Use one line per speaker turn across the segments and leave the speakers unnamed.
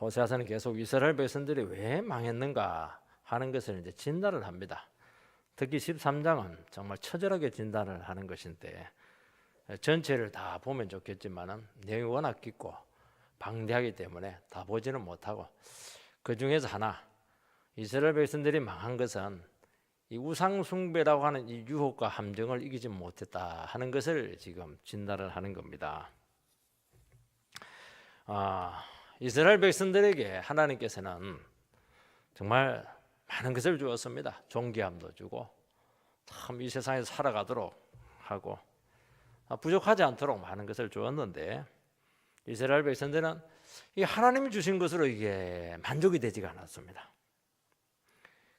호세아서는 계속 이스라엘 백성들이 왜 망했는가 하는 것을 이제 진단을 합니다. 특히 13장은 정말 처절하게 진단을 하는 것인데 전체를 다 보면 좋겠지만은 내용이 워낙 깊고 방대하기 때문에 다 보지는 못하고 그 중에서 하나, 이스라엘 백성들이 망한 것은 이 우상 숭배라고 하는 이 유혹과 함정을 이기지 못했다 하는 것을 지금 진단을 하는 겁니다. 이스라엘 백성들에게 하나님께서는 정말 많은 것을 주었습니다. 존귀함도 주고 참 이 세상에서 살아가도록 하고 부족하지 않도록 많은 것을 주었는데 이스라엘 백성들은 이 하나님이 주신 것으로 이게 만족이 되지가 않았습니다.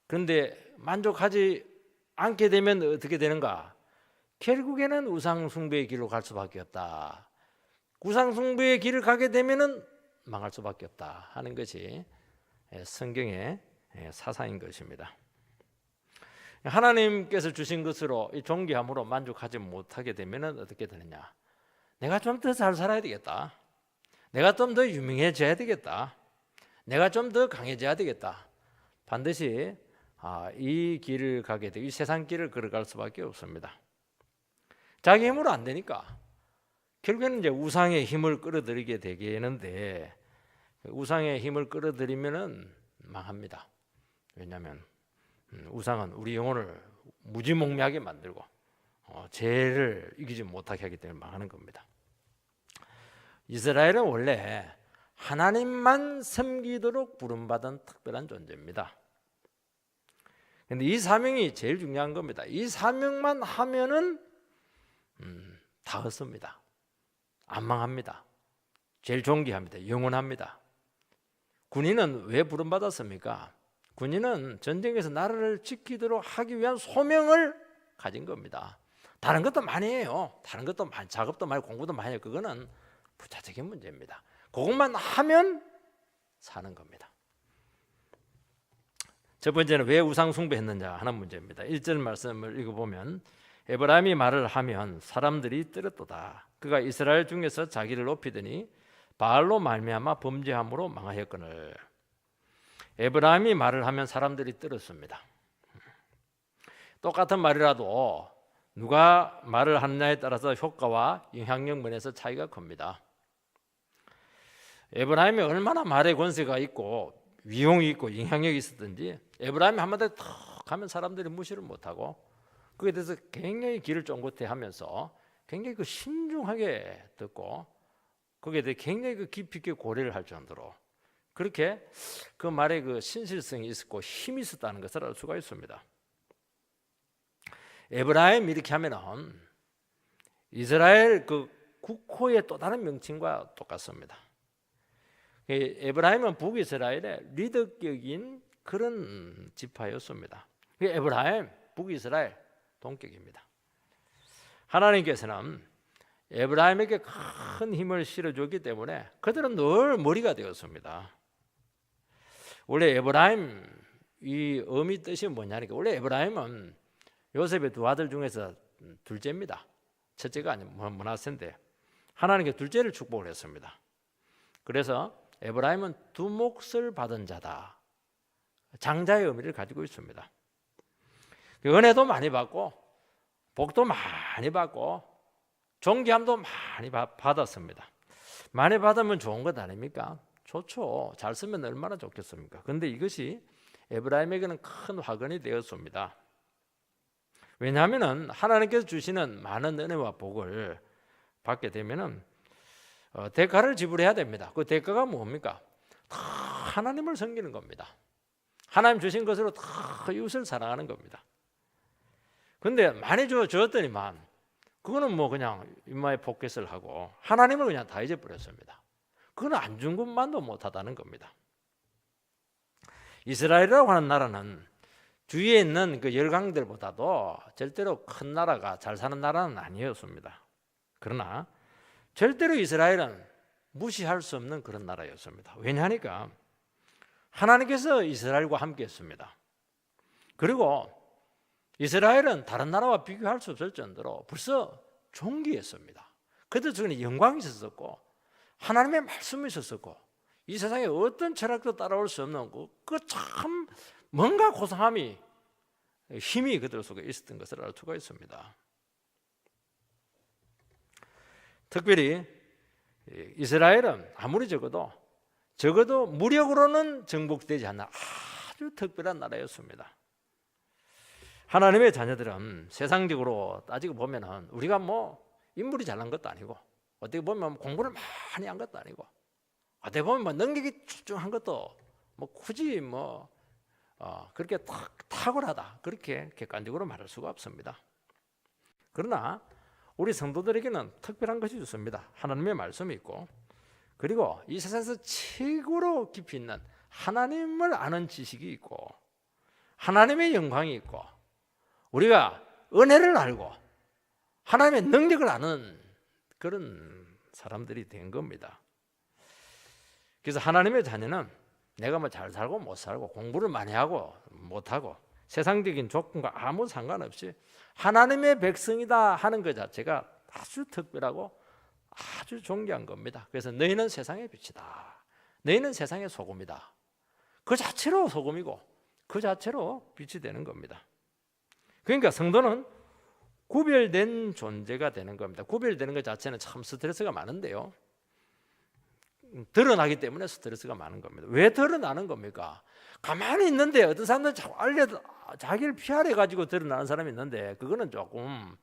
그런데 만족하지 않게 되면 어떻게 되는가? 결국에는 우상 숭배의 길로 갈 수밖에 없다. 우상 숭배의 길을 가게 되면은 망할 수밖에 없다 하는 것이 성경의 사상인 것입니다. 하나님께서 주신 것으로 이 존귀함으로 만족하지 못하게 되면은 어떻게 되느냐? 내가 좀 더 잘 살아야 되겠다. 내가 좀 더 유명해져야 되겠다. 내가 좀 더 강해져야 되겠다. 반드시 이 길을 가게 되고 이 세상 길을 걸어갈 수밖에 없습니다. 자기 힘으로 안 되니까 결국에는 이제 우상의 힘을 끌어들이게 되겠는데 우상의 힘을 끌어들이면은 망합니다. 왜냐하면 우상은 우리 영혼을 무지몽매하게 만들고 죄를 이기지 못하게 하기 때문에 망하는 겁니다. 이스라엘은 원래 하나님만 섬기도록 부름받은 특별한 존재입니다. 그런데 이 사명이 제일 중요한 겁니다. 이 사명만 하면은 다 얻습니다. 안 망합니다. 제일 존귀합니다. 영원합니다. 군인은 왜 부름받았습니까? 군인은 전쟁에서 나라를 지키도록 하기 위한 소명을 가진 겁니다. 다른 것도 많이 해요. 다른 것도 많이, 작업도 많이, 공부도 많이 해요. 그거는 부차적인 문제입니다. 그것만 하면 사는 겁니다. 첫 번째는 왜 우상 숭배했느냐 하는 문제입니다. 1절 말씀을 읽어보면 에브라임이 말을 하면 사람들이 들었도다. 그가 이스라엘 중에서 자기를 높이더니 바알로 말미암아 범죄함으로 망하였거늘. 에브라임이 말을 하면 사람들이 들었습니다. 똑같은 말이라도 누가 말을 하느냐에 따라서 효과와 영향력 면에서 차이가 큽니다. 에브라임이 얼마나 말의 권세가 있고 위용이 있고 영향력이 있었든지 에브라임이 한마디 턱 하면 사람들이 무시를 못하고 그에 대해서 굉장히 귀를 쫑긋해하면서 굉장히 그 신중하게 듣고 거기에 대해 굉장히 그 깊이 있게 고려를 할 정도로 그렇게 그 말에 그 신실성이 있었고 힘이 있었다는 것을 알 수가 있습니다. 에브라임 이렇게 하면은 이스라엘 그 국호의 또 다른 명칭과 똑같습니다. 에브라임은 북이스라엘의 리더격인 그런 지파였습니다. 에브라임, 북이스라엘, 동격입니다. 하나님께서는 에브라임에게 큰 힘을 실어줬기 때문에 그들은 늘 머리가 되었습니다. 원래 에브라임 이 의미 뜻이 뭐냐니까 원래 에브라임은 요셉의 두 아들 중에서 둘째입니다. 첫째가 아니면 므낫세인데 하나님께 둘째를 축복을 했습니다. 그래서 에브라임은 두 몫을 받은 자다. 장자의 의미를 가지고 있습니다. 은혜도 많이 받고 복도 많이 받고 존귀함도 많이 받았습니다. 많이 받으면 좋은 것 아닙니까? 좋죠. 잘 쓰면 얼마나 좋겠습니까? 그런데 이것이 에브라임에게는 큰 화근이 되었습니다. 왜냐하면 하나님께서 주시는 많은 은혜와 복을 받게 되면은 대가를 지불해야 됩니다. 그 대가가 뭡니까? 다 하나님을 섬기는 겁니다. 하나님 주신 것으로 다 이웃을 사랑하는 겁니다. 그런데 많이 주었더니만 그거는 뭐 그냥 인마에 포켓을 하고 하나님을 그냥 다 잊어버렸습니다. 그건 안 준 것만도 못하다는 겁니다. 이스라엘이라고 하는 나라는 주위에 있는 그 열강들보다도 절대로 큰 나라가 잘 사는 나라는 아니었습니다. 그러나 절대로 이스라엘은 무시할 수 없는 그런 나라였습니다. 왜냐하니까 하나님께서 이스라엘과 함께 했습니다. 그리고 이스라엘은 다른 나라와 비교할 수 없을 정도로 벌써 존귀했습니다. 그들 중에 영광이 있었고 하나님의 말씀이 있었고 이 세상에 어떤 철학도 따라올 수 없는 그 참 뭔가 고상함이 힘이 그들 속에 있었던 것을 알 수가 있습니다. 특별히 이스라엘은 아무리 적어도 무력으로는 정복되지 않는 아주 특별한 나라였습니다. 하나님의 자녀들은 세상적으로 따지고 보면은 우리가 뭐 인물이 잘난 것도 아니고 어떻게 보면 공부를 많이 한 것도 아니고 어떻게 보면 뭐 능력이 출중한 것도 뭐 굳이 그렇게 탁월하다 그렇게 객관적으로 말할 수가 없습니다. 그러나 우리 성도들에게는 특별한 것이 있습니다. 하나님의 말씀이 있고 그리고 이 세상에서 최고로 깊이 있는 하나님을 아는 지식이 있고 하나님의 영광이 있고 우리가 은혜를 알고 하나님의 능력을 아는 그런 사람들이 된 겁니다. 그래서 하나님의 자녀는 내가 뭐 잘 살고 못 살고 공부를 많이 하고 못하고 세상적인 조건과 아무 상관없이 하나님의 백성이다 하는 것 자체가 아주 특별하고 아주 존귀한 겁니다. 그래서 너희는 세상의 빛이다. 너희는 세상의 소금이다. 그 자체로 소금이고 그 자체로 빛이 되는 겁니다. 그러니까 성도는 구별된 존재가 되는 겁니다. 구별되는 것 자체는 참 스트레스가 많은데요. 드러나기 때문에 스트레스가 많은 겁니다. 왜 드러나는 겁니까? 가만히 있는데 어떤 사람들은 자기를 피하려 가지고 드러나는 사람이 있는데 그거는 조금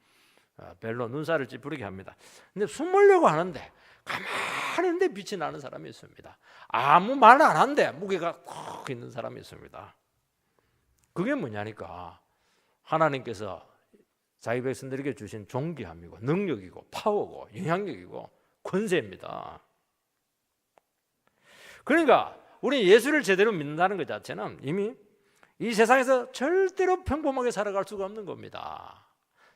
별로 눈살을 찌푸리게 합니다. 근데 숨으려고 하는데 가만히 있는데 빛이 나는 사람이 있습니다. 아무 말 안 하는데 무게가 콕 있는 사람이 있습니다. 그게 뭐냐니까 하나님께서 자기 백성들에게 주신 존귀함이고 능력이고 파워고 영향력이고 권세입니다. 그러니까 우리 예수를 제대로 믿는다는 것 자체는 이미 이 세상에서 절대로 평범하게 살아갈 수가 없는 겁니다.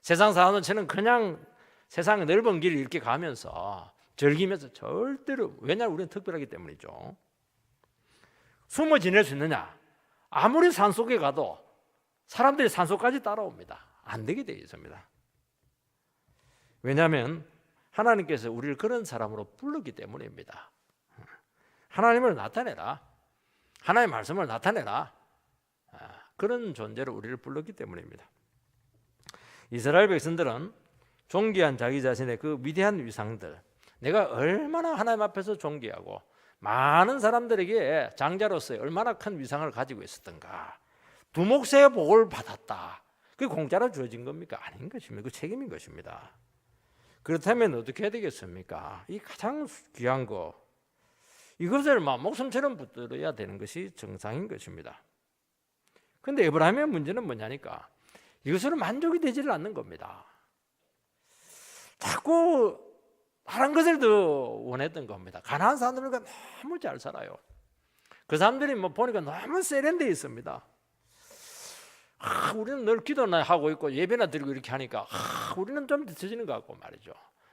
세상 사람들은 그냥 세상 넓은 길을 이렇게 가면서 즐기면서 절대로, 왜냐하면 우리는 특별하기 때문이죠. 숨어 지낼 수 있느냐? 아무리 산속에 가도 사람들이 산속까지 따라옵니다. 안 되게 되어 있습니다. 왜냐하면 하나님께서 우리를 그런 사람으로 불렀기 때문입니다. 하나님을 나타내라, 하나님의 말씀을 나타내라, 그런 존재로 우리를 불렀기 때문입니다. 이스라엘 백성들은 존귀한 자기 자신의 그 위대한 위상들, 내가 얼마나 하나님 앞에서 존귀하고 많은 사람들에게 장자로서의 얼마나 큰 위상을 가지고 있었던가, 두목새의 복을 받았다, 그게 공짜로 주어진 겁니까? 아닌 것입니다. 그 책임인 것입니다. 그렇다면 어떻게 해야 되겠습니까? 이 가장 귀한 거, 이것을 목숨처럼 붙들어야 되는 것이 정상인 것입니다. 그런데 에브라임의 문제는 뭐냐니까 이것으로 만족이 되지를 않는 겁니다. 자꾸 다른 것을 더 원했던 겁니다. 가나안 사람들은 너무 잘 살아요. 그 사람들이 보니까 너무 세련되어 있습니다. 우리는 늘 기도나 하고 있고 예배나 드리고 이렇게 하니까 우리는 좀 뒤처지는 것 같고 말이죠.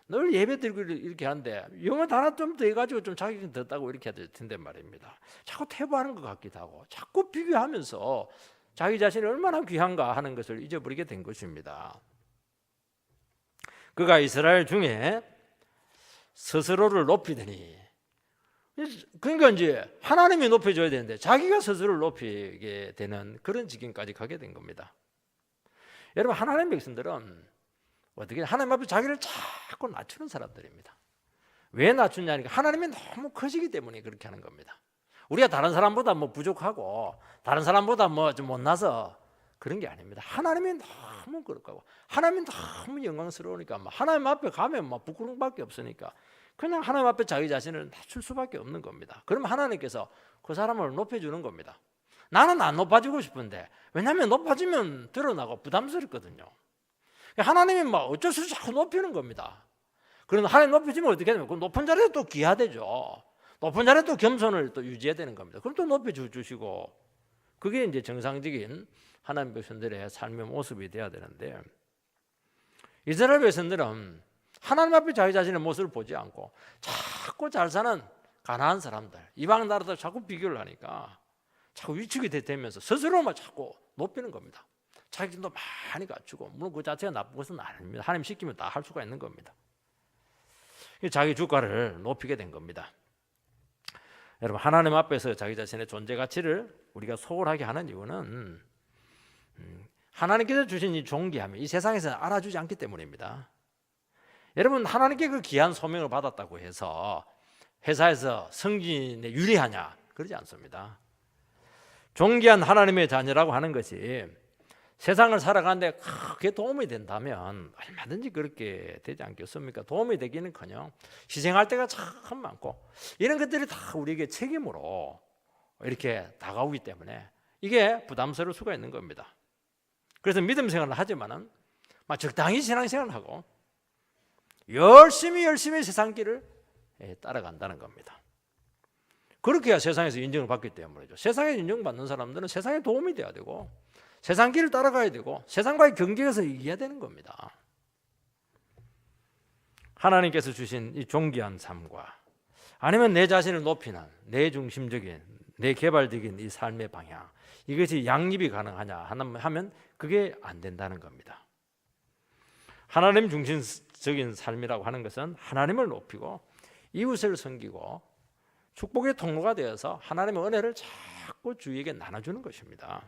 늘 예배 드리고 이렇게 하는데 영어 하나 좀 더 해가지고 좀 자격증 더 따고 이렇게 해야 될 텐데 말입니다. 자꾸 태보하는 것 같기도 하고 자꾸 비교하면서 자기 자신이 얼마나 귀한가 하는 것을 잊어버리게 된 것입니다. 그가 이스라엘 중에 스스로를 높이더니, 그러니까 이제 하나님이 높여줘야 되는데 자기가 스스로를 높이게 되는 그런 지경까지 가게 된 겁니다. 여러분, 하나님 백성들은 어떻게 하나님 앞에 자기를 자꾸 낮추는 사람들입니다. 왜 낮추냐니까 하나님이 너무 크시기 때문에 그렇게 하는 겁니다. 우리가 다른 사람보다 부족하고 다른 사람보다 좀 못나서 그런 게 아닙니다. 하나님이 너무 그렇고 하나님이 너무 영광스러우니까 하나님 앞에 가면 부끄러움밖에 없으니까 그냥 하나님 앞에 자기 자신을 낮출 수밖에 없는 겁니다. 그러면 하나님께서 그 사람을 높여주는 겁니다. 나는 안 높아지고 싶은데, 왜냐하면 높아지면 드러나고 부담스럽거든요. 하나님이 어쩔 수 없이 자꾸 높이는 겁니다. 그런데 하나님 높여주면 어떻게 되냐면 그 높은 자리에 또 귀하되죠. 높은 자리에 또 겸손을 또 유지해야 되는 겁니다. 그럼 또 높여주시고, 그게 이제 정상적인 하나님 백성들의 삶의 모습이 돼야 되는데, 이스라엘 백성들은 하나님 앞에 자기 자신의 모습을 보지 않고 자꾸 잘 사는 가나안 사람들, 이방 나라들 자꾸 비교를 하니까 자꾸 위축이 되면서 스스로만 자꾸 높이는 겁니다. 자기도 많이 갖추고, 물론 그 자체가 나쁜 것은 아닙니다. 하나님 시키면 다 할 수가 있는 겁니다. 자기 주가를 높이게 된 겁니다. 여러분, 하나님 앞에서 자기 자신의 존재 가치를 우리가 소홀하게 하는 이유는 하나님께서 주신 이 존귀함이 이 세상에서 알아주지 않기 때문입니다. 여러분, 하나님께 그 귀한 소명을 받았다고 해서 회사에서 승진에 유리하냐? 그러지 않습니다. 존귀한 하나님의 자녀라고 하는 것이 세상을 살아가는데 크게 도움이 된다면 얼마든지 그렇게 되지 않겠습니까? 도움이 되기는커녕 희생할 때가 참 많고 이런 것들이 다 우리에게 책임으로 이렇게 다가오기 때문에 이게 부담스러울 수가 있는 겁니다. 그래서 믿음 생활을 하지만은 적당히 신앙생활을 하고 열심히 세상 길을 따라간다는 겁니다. 그렇게 해야 세상에서 인정을 받기 때문이죠. 세상에 인정받는 사람들은 세상에 도움이 돼야 되고 세상 길을 따라가야 되고 세상과의 경쟁에서 이겨야 되는 겁니다. 하나님께서 주신 이 존귀한 삶과 아니면 내 자신을 높이는 내 중심적인 내 개발적인 이 삶의 방향, 이것이 양립이 가능하냐 하면 그게 안 된다는 겁니다. 하나님 중심적인 삶이라고 하는 것은 하나님을 높이고 이웃을 섬기고 축복의 통로가 되어서 하나님의 은혜를 자꾸 주위에게 나눠주는 것입니다.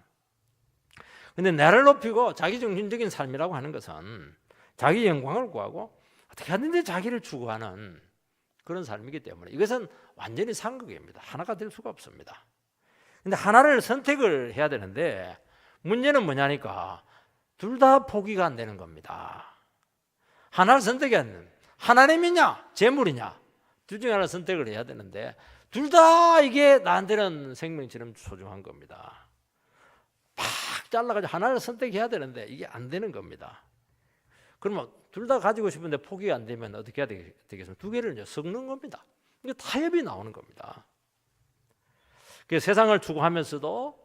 그런데 나를 높이고 자기중심적인 삶이라고 하는 것은 자기 영광을 구하고 어떻게 하든지 자기를 추구하는 그런 삶이기 때문에 이것은 완전히 상극입니다. 하나가 될 수가 없습니다. 그런데 하나를 선택을 해야 되는데 문제는 뭐냐니까 둘 다 포기가 안 되는 겁니다. 하나를 선택하는 하나님이냐 재물이냐 둘 중에 하나를 선택을 해야 되는데 둘 다 이게 나한테는 생명처럼 소중한 겁니다. 팍 잘라가지고 하나를 선택해야 되는데 이게 안 되는 겁니다. 그러면 둘 다 가지고 싶은데 포기가 안 되면 어떻게 해야 되겠습니까? 두 개를 섞는 겁니다. 이게 타협이 나오는 겁니다. 그래서 세상을 추구하면서도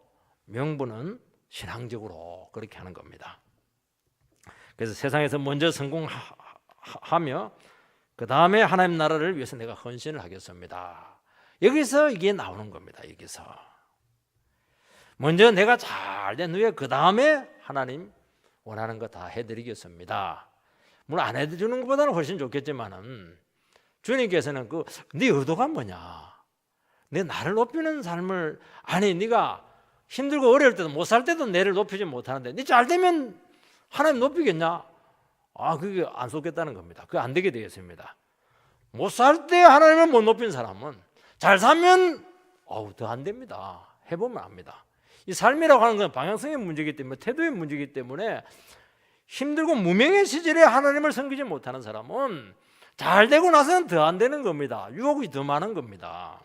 명분은 신앙적으로 그렇게 하는 겁니다. 그래서 세상에서 먼저 성공하며 그 다음에 하나님 나라를 위해서 내가 헌신을 하겠습니다. 여기서 이게 나오는 겁니다. 여기서 먼저 내가 잘 된 후에 그 다음에 하나님 원하는 거 다 해드리겠습니다. 물론 안 해주는 것보다는 훨씬 좋겠지만은 주님께서는 네 의도가 뭐냐? 내 나를 높이는 삶을 네가 힘들고 어려울 때도 못 살 때도 내를 높이지 못하는데 네 잘 되면 하나님 높이겠냐? 그게 안 속겠다는 겁니다. 그게 안 되게 되겠습니다. 못 살 때 하나님을 못 높인 사람은 잘 살면 더 안 됩니다. 해보면 압니다. 이 삶이라고 하는 건 방향성의 문제이기 때문에 태도의 문제이기 때문에 힘들고 무명의 시절에 하나님을 섬기지 못하는 사람은 잘 되고 나서는 더 안 되는 겁니다. 유혹이 더 많은 겁니다.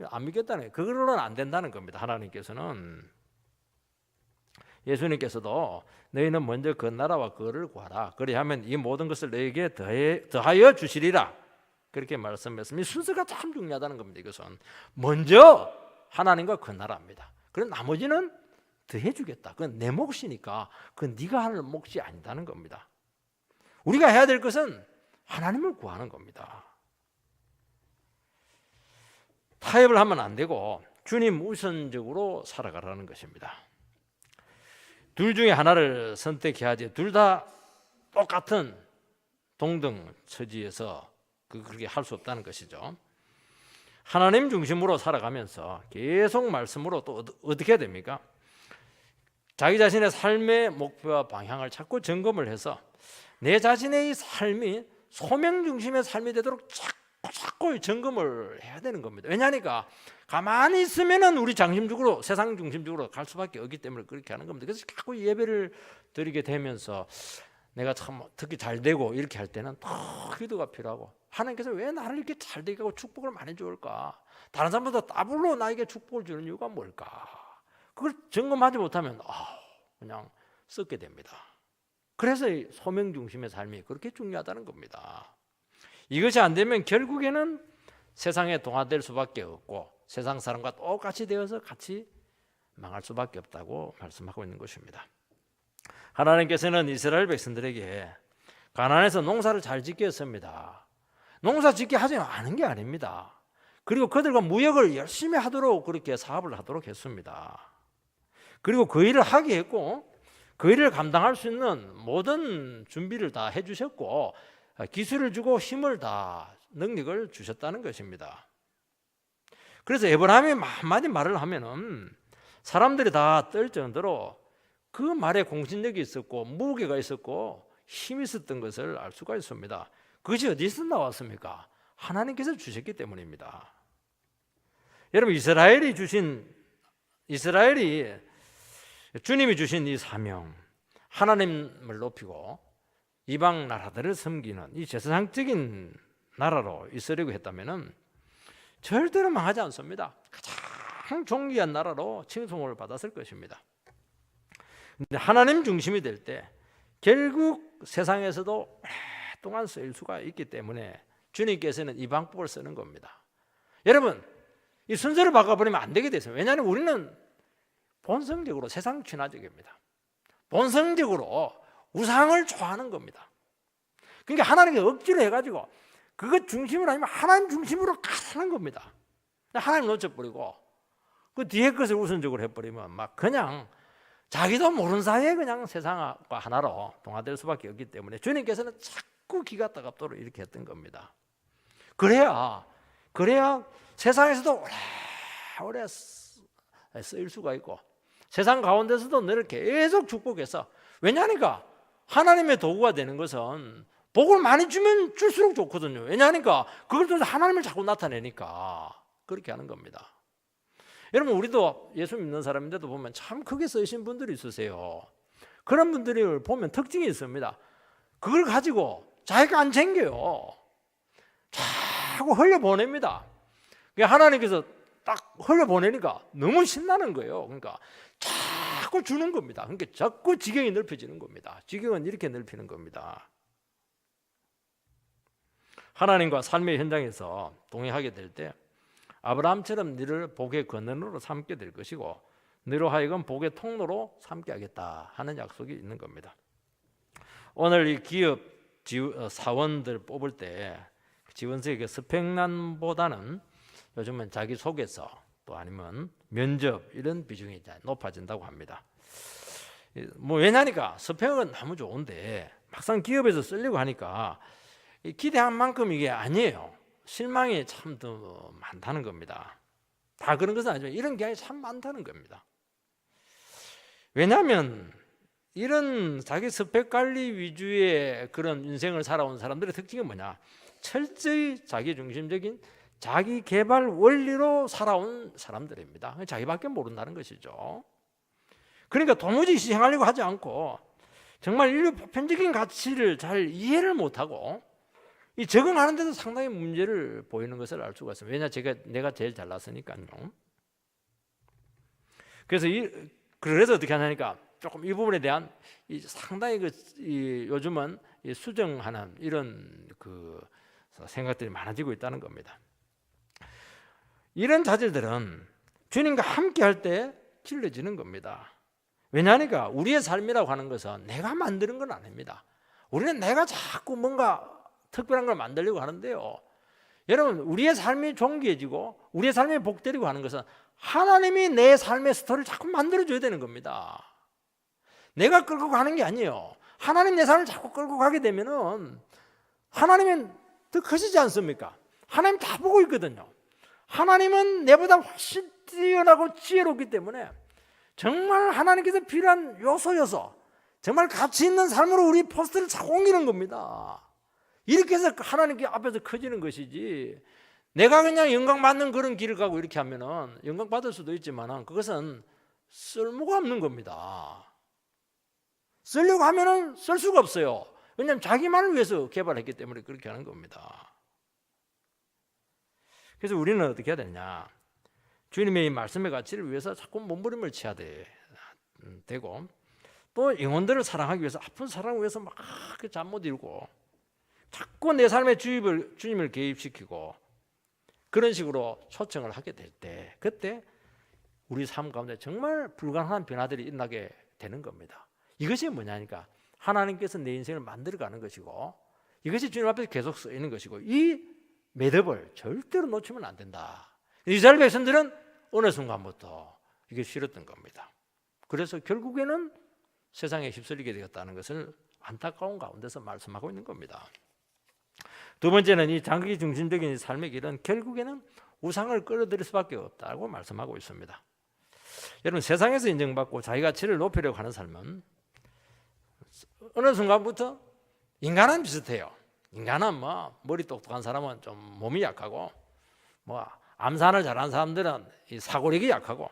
안 믿겠다는 거예요. 그걸로는 안 된다는 겁니다. 하나님께서는 예수님께서도 너희는 먼저 그 나라와 그를 구하라. 그리하면 이 모든 것을 너희에게 더하여 주시리라. 그렇게 말씀했습니다. 순서가 참 중요하다는 겁니다. 이것은 먼저 하나님과 그 나라입니다. 그럼 나머지는 더해주겠다. 그건 내 몫이니까 그건 네가 할 몫이 아니다는 겁니다. 우리가 해야 될 것은 하나님을 구하는 겁니다. 타협을 하면 안 되고 주님 우선적으로 살아가라는 것입니다. 둘 중에 하나를 선택해야지 둘 다 똑같은 동등 처지에서 그렇게 할 수 없다는 것이죠. 하나님 중심으로 살아가면서 계속 말씀으로 또 어떻게 해야 됩니까? 자기 자신의 삶의 목표와 방향을 자꾸 점검을 해서 내 자신의 이 삶이 소명 중심의 삶이 되도록 자꾸 점검을 해야 되는 겁니다. 왜냐하니까 가만히 있으면은 우리 중심적으로 세상 중심적으로 갈 수밖에 없기 때문에 그렇게 하는 겁니다. 그래서 자꾸 예배를 드리게 되면서 내가 참 특히 잘 되고 이렇게 할 때는 더 기도가 필요하고 하나님께서 왜 나를 이렇게 잘 되게 하고 축복을 많이 줄까? 다른 사람보다 더블로 나에게 축복을 주는 이유가 뭘까? 그걸 점검하지 못하면 그냥 썩게 됩니다. 그래서 소명 중심의 삶이 그렇게 중요하다는 겁니다. 이것이 안 되면 결국에는 세상에 동화될 수밖에 없고 세상 사람과 똑같이 되어서 같이 망할 수밖에 없다고 말씀하고 있는 것입니다. 하나님께서는 이스라엘 백성들에게 가나안에서 농사를 잘 짓게 했습니다. 농사 짓게 하지 않은 게 아닙니다. 그리고 그들과 무역을 열심히 하도록 그렇게 사업을 하도록 했습니다. 그리고 그 일을 하게 했고 그 일을 감당할 수 있는 모든 준비를 다 해주셨고 기술을 주고 힘을 다 능력을 주셨다는 것입니다. 그래서 에브라임이 한마디 말을 하면은 사람들이 다 떨 정도로 그 말에 공신력이 있었고 무게가 있었고 힘이 있었던 것을 알 수가 있습니다. 그것이 어디서 나왔습니까? 하나님께서 주셨기 때문입니다. 여러분, 이스라엘이 주님이 주신 이 사명, 하나님을 높이고 이방 나라들을 섬기는 이 제사장적인 나라로 있으려고 했다면은 절대로 망하지 않습니다. 가장 존귀한 나라로 칭송을 받았을 것입니다. 근데 하나님 중심이 될 때 결국 세상에서도 오랫동안 쓰일 수가 있기 때문에 주님께서는 이 방법을 쓰는 겁니다. 여러분, 이 순서를 바꿔버리면 안 되게 됐어요. 왜냐하면 우리는 본성적으로 세상 친화적입니다. 본성적으로 우상을 좋아하는 겁니다. 그러니까 하나님께 억지로 해가지고 그것 중심으로 아니면 하나님 중심으로 가는 겁니다. 하나님 놓쳐버리고 그 뒤에 것을 우선적으로 해버리면 막 그냥 자기도 모르는 사이에 그냥 세상과 하나로 동화될 수밖에 없기 때문에 주님께서는 자꾸 기가 따갑도록 이렇게 했던 겁니다. 그래야 세상에서도 오래 쓰일 수가 있고 세상 가운데서도 너를 계속 축복해서, 왜냐하니까 하나님의 도구가 되는 것은 복을 많이 주면 줄수록 좋거든요. 왜냐하니까 그걸 통해서 하나님을 자꾸 나타내니까 그렇게 하는 겁니다. 여러분, 우리도 예수 믿는 사람인데도 보면 참 크게 쓰이신 분들이 있으세요. 그런 분들을 보면 특징이 있습니다. 그걸 가지고 자기가 안 챙겨요. 자꾸 흘려보냅니다. 하나님께서 딱 흘려보내니까 너무 신나는 거예요. 그러니까 자꾸 주는 겁니다. 그러니까 자꾸 지경이 넓혀지는 겁니다. 지경은 이렇게 넓히는 겁니다. 하나님과 삶의 현장에서 동행하게 될 때 아브라함처럼 너를 복의 근원으로 삼게 될 것이고 너로 하여금 복의 통로로 삼게 하겠다 하는 약속이 있는 겁니다. 오늘 이 기업 사원들 뽑을 때 지원서의 스펙난보다는 요즘은 자기소개서 또 아니면 면접 이런 비중이 높아진다고 합니다. 왜냐니까 스펙은 너무 좋은데 막상 기업에서 쓰려고 하니까 기대한 만큼 이게 아니에요. 실망이 참 더 많다는 겁니다. 다 그런 것은 아니지만 이런 게 참 많다는 겁니다. 왜냐하면 이런 자기 스펙 관리 위주의 그런 인생을 살아온 사람들의 특징이 뭐냐? 철저히 자기 중심적인 자기 개발 원리로 살아온 사람들입니다. 자기밖에 모른다는 것이죠. 그러니까 도무지 희생하려고 하지 않고 정말 인류 보편적인 가치를 잘 이해를 못하고 이 적응하는 데도 상당히 문제를 보이는 것을 알 수가 있습니다. 왜냐, 내가 제일 잘났으니까요. 그래서 어떻게 하냐니까 조금 이 부분에 대한 상당히 요즘은 수정하는 이런 생각들이 많아지고 있다는 겁니다. 이런 자질들은 주님과 함께 할 때 길러지는 겁니다. 왜냐하니까 우리의 삶이라고 하는 것은 내가 만드는 건 아닙니다. 우리는 내가 자꾸 뭔가 특별한 걸 만들려고 하는데요. 여러분, 우리의 삶이 존귀해지고 우리의 삶이 복되려고 하는 것은 하나님이 내 삶의 스토리를 자꾸 만들어줘야 되는 겁니다. 내가 끌고 가는 게 아니에요. 하나님 내 삶을 자꾸 끌고 가게 되면은 하나님은 더 크시지 않습니까? 하나님 다 보고 있거든요. 하나님은 내보다 훨씬 뛰어나고 지혜롭기 때문에 정말 하나님께서 필요한 요소여서 정말 가치 있는 삶으로 우리 포스트를 자꾸 옮기는 겁니다. 이렇게 해서 하나님께 앞에서 커지는 것이지, 내가 그냥 영광 받는 그런 길을 가고 이렇게 하면은 영광 받을 수도 있지만 그것은 쓸모가 없는 겁니다. 쓰려고 하면은 쓸 수가 없어요. 왜냐하면 자기만을 위해서 개발했기 때문에 그렇게 하는 겁니다. 그래서 우리는 어떻게 해야 되냐? 주님의 이 말씀의 가치를 위해서 자꾸 몸부림을 쳐야 되고, 또 영혼들을 사랑하기 위해서 아픈 사랑을 위해서 막 잠 못 이루고 자꾸 내 삶에 주님을 개입시키고 그런 식으로 초청을 하게 될 때, 그때 우리 삶 가운데 정말 불가능한 변화들이 일어나게 되는 겁니다. 이것이 뭐냐니까 하나님께서 내 인생을 만들어가는 것이고 이것이 주님 앞에서 계속 쓰이는 것이고 이 매듭을 절대로 놓치면 안 된다. 이스라엘 백성들은 어느 순간부터 이게 싫었던 겁니다. 그래서 결국에는 세상에 휩쓸리게 되었다는 것을 안타까운 가운데서 말씀하고 있는 겁니다. 두 번째는 이 장기 중심적인 삶의 길은 결국에는 우상을 끌어들일 수밖에 없다고 말씀하고 있습니다. 여러분, 세상에서 인정받고 자기 가치를 높이려고 하는 삶은 어느 순간부터 인간은 비슷해요. 인간은 뭐 머리 똑똑한 사람은 좀 몸이 약하고, 뭐 암산을 잘하는 사람들은 이 사고력이 약하고,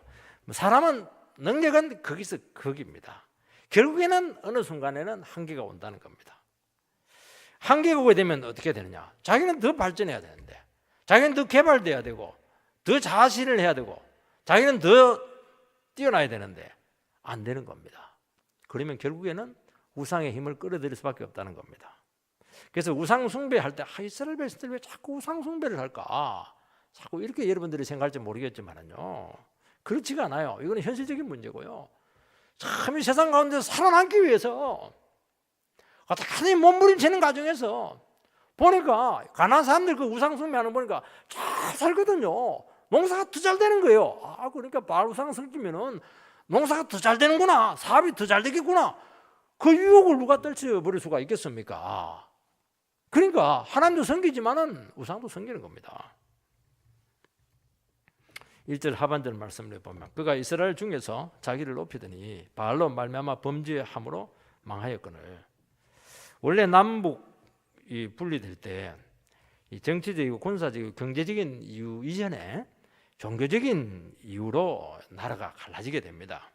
사람은 능력은 거기서 거기입니다. 결국에는 어느 순간에는 한계가 온다는 겁니다. 한계가 오게 되면 어떻게 되느냐? 자기는 더 발전해야 되는데, 자기는 더 개발돼야 되고, 더 자신을 해야 되고, 자기는 더 뛰어나야 되는데 안 되는 겁니다. 그러면 결국에는 우상의 힘을 끌어들일 수밖에 없다는 겁니다. 그래서 우상 숭배할 때 이스라엘 백성들 왜 자꾸 우상 숭배를 할까? 자꾸 이렇게 여러분들이 생각할지 모르겠지만요, 그렇지가 않아요. 이거는 현실적인 문제고요. 참 이 세상 가운데 살아남기 위해서 어떻게 몸부림치는 과정에서 보니까 가난한 사람들 그 우상 숭배하는 거 보니까 잘 살거든요. 농사가 더 잘 되는 거예요. 그러니까 바알 우상 섬기면은 농사가 더 잘 되는구나, 사업이 더 잘 되겠구나. 그 유혹을 누가 떨쳐버릴 수가 있겠습니까? 그러니까 하나님도 섬기지만은 우상도 섬기는 겁니다. 1절 하반절 말씀을 보면 그가 이스라엘 중에서 자기를 높이더니 바알로 말미암아 범죄함으로 망하였거늘. 원래 남북이 분리될 때 이 정치적이고 군사적이고 경제적인 이유 이전에 종교적인 이유로 나라가 갈라지게 됩니다.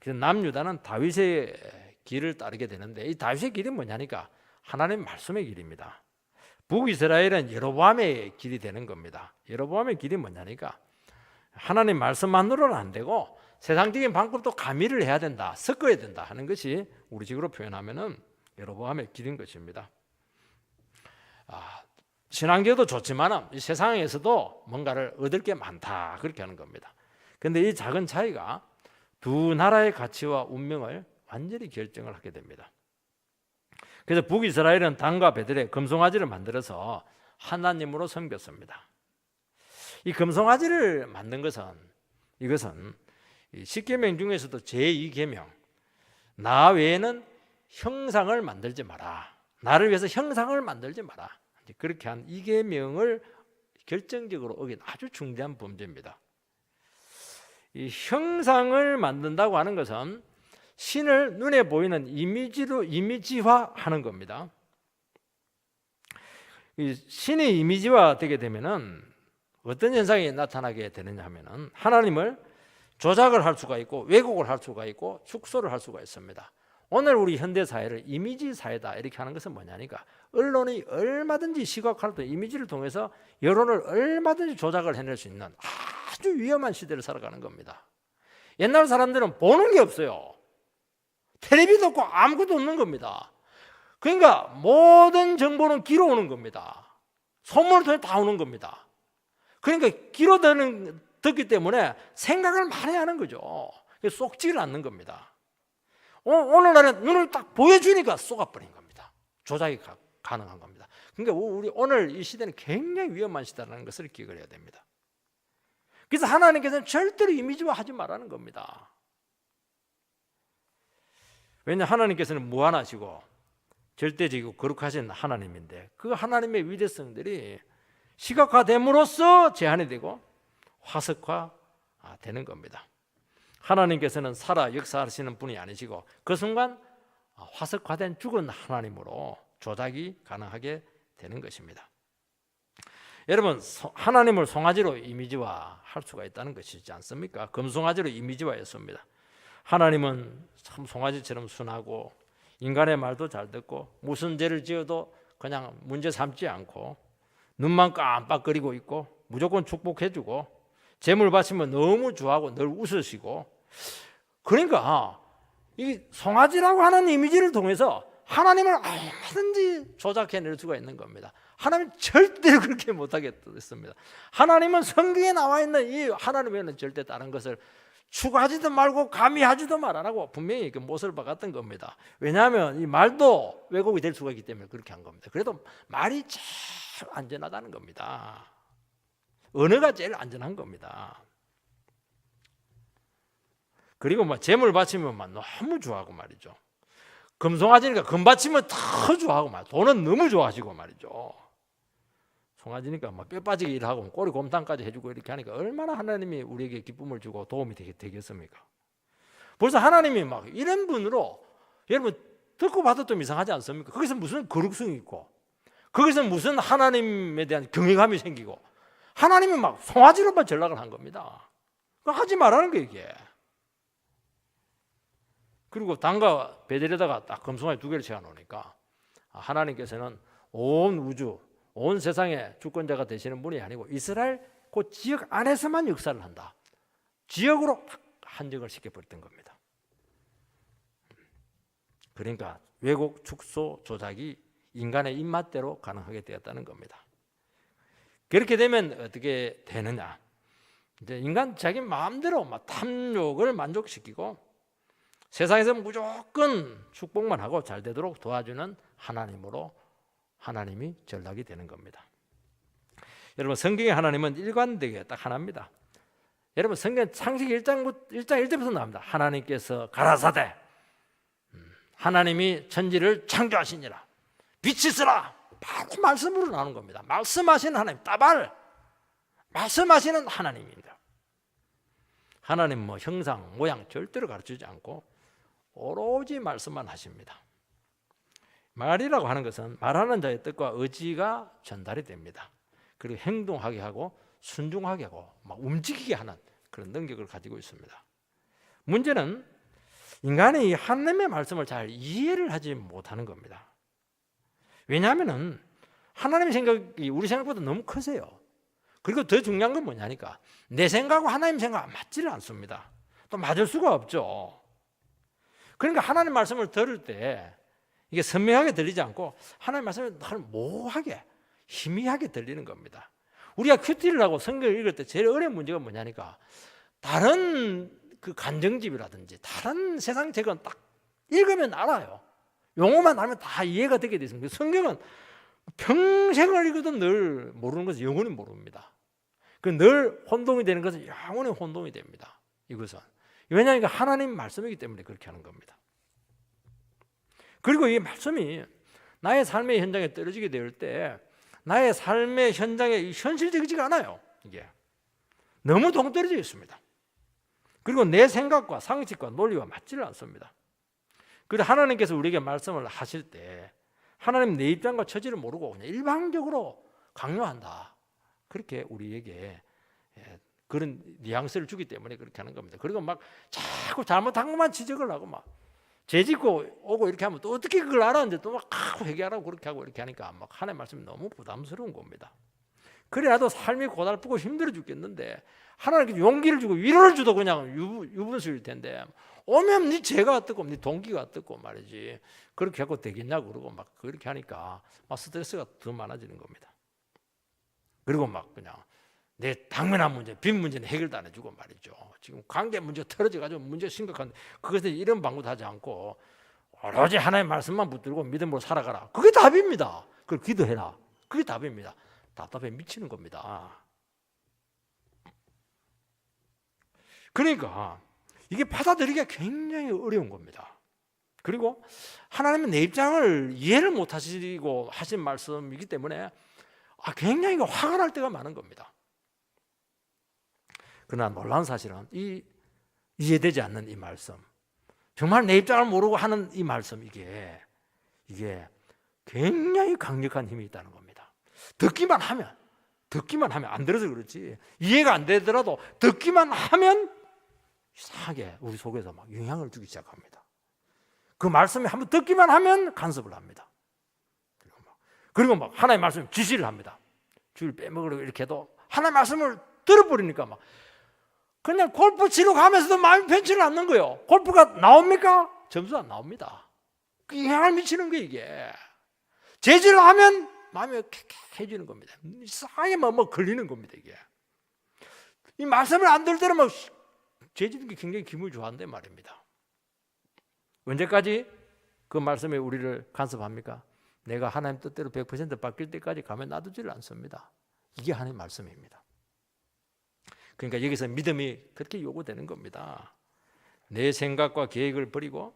그래서 남유다는 다윗의 길을 따르게 되는데, 이 다윗의 길이 뭐냐니까 하나님의 말씀의 길입니다. 북이스라엘은 여로보암의 길이 되는 겁니다. 여로보암의 길이 뭐냐니까 하나님 말씀만으로는 안 되고 세상적인 방법도 가미를 해야 된다, 섞어야 된다 하는 것이 우리식으로 표현하면은 여로보암의 길인 것입니다. 신앙교도 좋지만 이 세상에서도 뭔가를 얻을 게 많다, 그렇게 하는 겁니다. 그런데 이 작은 차이가 두 나라의 가치와 운명을 완전히 결정을 하게 됩니다. 그래서 북이스라엘은 단과 베들에 금송아지를 만들어서 하나님으로 섬겼습니다. 이 금송아지를 만든 이것은 10계명 중에서도 제2계명, 나 외에는 형상을 만들지 마라, 나를 위해서 형상을 만들지 마라, 그렇게 한 이 계명을 결정적으로 어긴 아주 중대한 범죄입니다. 이 형상을 만든다고 하는 것은 신을 눈에 보이는 이미지로 이미지화하는 겁니다. 이 신이 이미지화 되게 되면은 어떤 현상이 나타나게 되느냐 하면은 하나님을 조작을 할 수가 있고 왜곡을 할 수가 있고 축소를 할 수가 있습니다. 오늘 우리 현대 사회를 이미지 사회다 이렇게 하는 것은 뭐냐니까 언론이 얼마든지 시각화를 통해 이미지를 통해서 여론을 얼마든지 조작을 해낼 수 있는 아주 위험한 시대를 살아가는 겁니다. 옛날 사람들은 보는 게 없어요. 텔레비도 없고 아무것도 없는 겁니다. 그러니까 모든 정보는 귀로 오는 겁니다. 소문을 통해 다 오는 겁니다. 그러니까 귀로 듣기 때문에 생각을 많이 하는 거죠. 쏙지를 않는 겁니다. 오늘날은 눈을 딱 보여주니까 쏘가버린 겁니다. 조작이 가능한 겁니다. 그러니까 우리 오늘 이 시대는 굉장히 위험한 시대라는 것을 기억을 해야 됩니다. 그래서 하나님께서는 절대로 이미지화 하지 말라는 겁니다. 왜냐하면 하나님께서는 무한하시고 절대적이고 거룩하신 하나님인데 그 하나님의 위대성들이 시각화됨으로써 제한이 되고 화석화되는 겁니다. 하나님께서는 살아 역사하시는 분이 아니시고 그 순간 화석화된 죽은 하나님으로 조작이 가능하게 되는 것입니다. 여러분, 하나님을 송아지로 이미지화할 수가 있다는 것이지 않습니까? 금송아지로 이미지화했습니다. 하나님은 참 송아지처럼 순하고 인간의 말도 잘 듣고 무슨 죄를 지어도 그냥 문제 삼지 않고 눈만 깜빡거리고 있고 무조건 축복해주고 재물 바치면 너무 좋아하고 늘 웃으시고, 그러니까 이 송아지라고 하는 이미지를 통해서 하나님을 얼마든지 조작해낼 수가 있는 겁니다. 하나님은 절대로 그렇게 못하겠습니다. 하나님은 성경에 나와 있는 이 하나님에는 절대 다른 것을 추구하지도 말고 가미하지도 말라고 분명히 그 못을 박았던 겁니다. 왜냐하면 이 말도 왜곡이 될 수가 있기 때문에 그렇게 한 겁니다. 그래도 말이 제일 안전하다는 겁니다. 언어가 제일 안전한 겁니다. 그리고 막 재물 바치면 막 너무 좋아하고 말이죠. 금송아지니까 금 바치면 더 좋아하고 말이죠. 돈은 너무 좋아하시고 말이죠. 송아지니까 막 뼈 빠지게 일하고 꼬리 곰탕까지 해주고 이렇게 하니까 얼마나 하나님이 우리에게 기쁨을 주고 도움이 되겠습니까? 벌써 하나님이 막 이런 분으로 여러분 듣고 봐도 좀 이상하지 않습니까? 거기서 무슨 거룩성이 있고 거기서 무슨 하나님에 대한 경외감이 생기고 하나님이 막 송아지로만 전락을 한 겁니다. 그거 하지 말라는 거예요 이게. 그리고 단과 베델에다가 딱 금송아지 2개를 채워놓으니까 하나님께서는 온 우주 온 세상의 주권자가 되시는 분이 아니고 이스라엘 그 지역 안에서만 역사를 한다. 지역으로 딱 한정을 시켜버렸던 겁니다. 그러니까 왜곡, 축소, 조작이 인간의 입맛대로 가능하게 되었다는 겁니다. 그렇게 되면 어떻게 되느냐? 이제 인간 자기 마음대로 막 탐욕을 만족시키고 세상에서 무조건 축복만 하고 잘 되도록 도와주는 하나님으로 하나님이 전락이 되는 겁니다. 여러분 성경의 하나님은 일관되게 딱 하나입니다. 여러분 성경 창세기 1장 1절부터 나옵니다. 하나님께서 가라사대 하나님이 천지를 창조하시니라 빛이 있으라 바로 말씀으로 나오는 겁니다. 말씀하시는 하나님 따발 말씀하시는 하나님입니다. 하나님 뭐 형상 모양 절대로 가르치지 않고 오로지 말씀만 하십니다. 말이라고 하는 것은 말하는 자의 뜻과 의지가 전달이 됩니다. 그리고 행동하게 하고 순종하게 하고 막 움직이게 하는 그런 능력을 가지고 있습니다. 문제는 인간이 하나님의 말씀을 잘 이해를 하지 못하는 겁니다. 왜냐하면 하나님의 생각이 우리 생각보다 너무 크세요. 그리고 더 중요한 건 뭐냐니까 내 생각과 하나님 생각은 맞지를 않습니다. 또 맞을 수가 없죠. 그러니까 하나님 말씀을 들을 때 이게 선명하게 들리지 않고 하나님 말씀이 모호하게 희미하게 들리는 겁니다. 우리가 큐티를 하고 성경을 읽을 때 제일 어려운 문제가 뭐냐니까 다른 그 간정집이라든지 다른 세상 책은 딱 읽으면 알아요. 용어만 알면 다 이해가 되게 되어 있습니다. 성경은 평생을 읽어도 늘 모르는 것은 영원히 모릅니다. 그 늘 혼동이 되는 것은 영원히 혼동이 됩니다. 이것은 왜냐하면 하나님 말씀이기 때문에 그렇게 하는 겁니다. 그리고 이 말씀이 나의 삶의 현장에 떨어지게 될 때 나의 삶의 현장에 현실적이지가 않아요. 이게 너무 동떨어져 있습니다. 그리고 내 생각과 상식과 논리와 맞지를 않습니다. 그래서 하나님께서 우리에게 말씀을 하실 때 하나님 내 입장과 처지를 모르고 그냥 일방적으로 강요한다. 그렇게 우리에게 그런 뉘앙스를 주기 때문에 그렇게 하는 겁니다. 그리고 막 자꾸 잘못한 것만 지적을 하고 막 죄짓고 오고 이렇게 하면 또 어떻게 그걸 알았는지 또 막 회개하라고 그렇게 하고 이렇게 하니까 막 하나님의 말씀이 너무 부담스러운 겁니다. 그래 나도 삶이 고달프고 힘들어 죽겠는데 하나님께 용기를 주고 위로를 주도 그냥 유분수일 텐데 오면 네 죄가 어떻고 네 동기가 어떻고 말이지 그렇게 하고 되겠냐고 그러고 막 그렇게 하니까 막 스트레스가 더 많아지는 겁니다. 그리고 막 그냥 내 당면한 문제, 빈 문제는 해결도 안 해주고 말이죠. 지금 관계 문제 틀어져가지고 문제 심각한데 그것에 이런 방구도 하지 않고 오로지 하나님의 말씀만 붙들고 믿음으로 살아가라. 그게 답입니다. 그걸 기도해라. 그게 답입니다. 답답해 미치는 겁니다. 그러니까 이게 받아들이기가 굉장히 어려운 겁니다. 그리고 하나님은 내 입장을 이해를 못 하시고 하신 말씀이기 때문에 굉장히 화가 날 때가 많은 겁니다. 그러나 놀라운 사실은 이 이해되지 않는 이 말씀, 정말 내 입장을 모르고 하는 이 말씀 이게 굉장히 강력한 힘이 있다는 겁니다. 듣기만 하면 안 들어서 그렇지 이해가 안 되더라도 듣기만 하면 이상하게 우리 속에서 막 영향을 주기 시작합니다. 그 말씀이 한번 듣기만 하면 간섭을 합니다. 그리고 막 하나님의 말씀 지시를 합니다. 주일 빼먹으려고 이렇게 해도 하나님의 말씀을 들어버리니까 막 그냥 골프 치러 가면서도 마음이 편치를 않는 거예요. 골프가 나옵니까? 점수 안 나옵니다. 그 영향을 미치는 거예요 이게. 재질을 하면 마음이 쾌쾌해지는 겁니다. 이상하게 뭐 걸리는 겁니다 이게. 이 말씀을 안 들을 때는 막 재지는 게 굉장히 기분이 좋아한단 말입니다. 언제까지 그 말씀에 우리를 간섭합니까? 내가 하나님 뜻대로 100% 바뀔 때까지 가면 놔두지를 않습니다. 이게 하나님의 말씀입니다. 그러니까 여기서 믿음이 그렇게 요구되는 겁니다. 내 생각과 계획을 버리고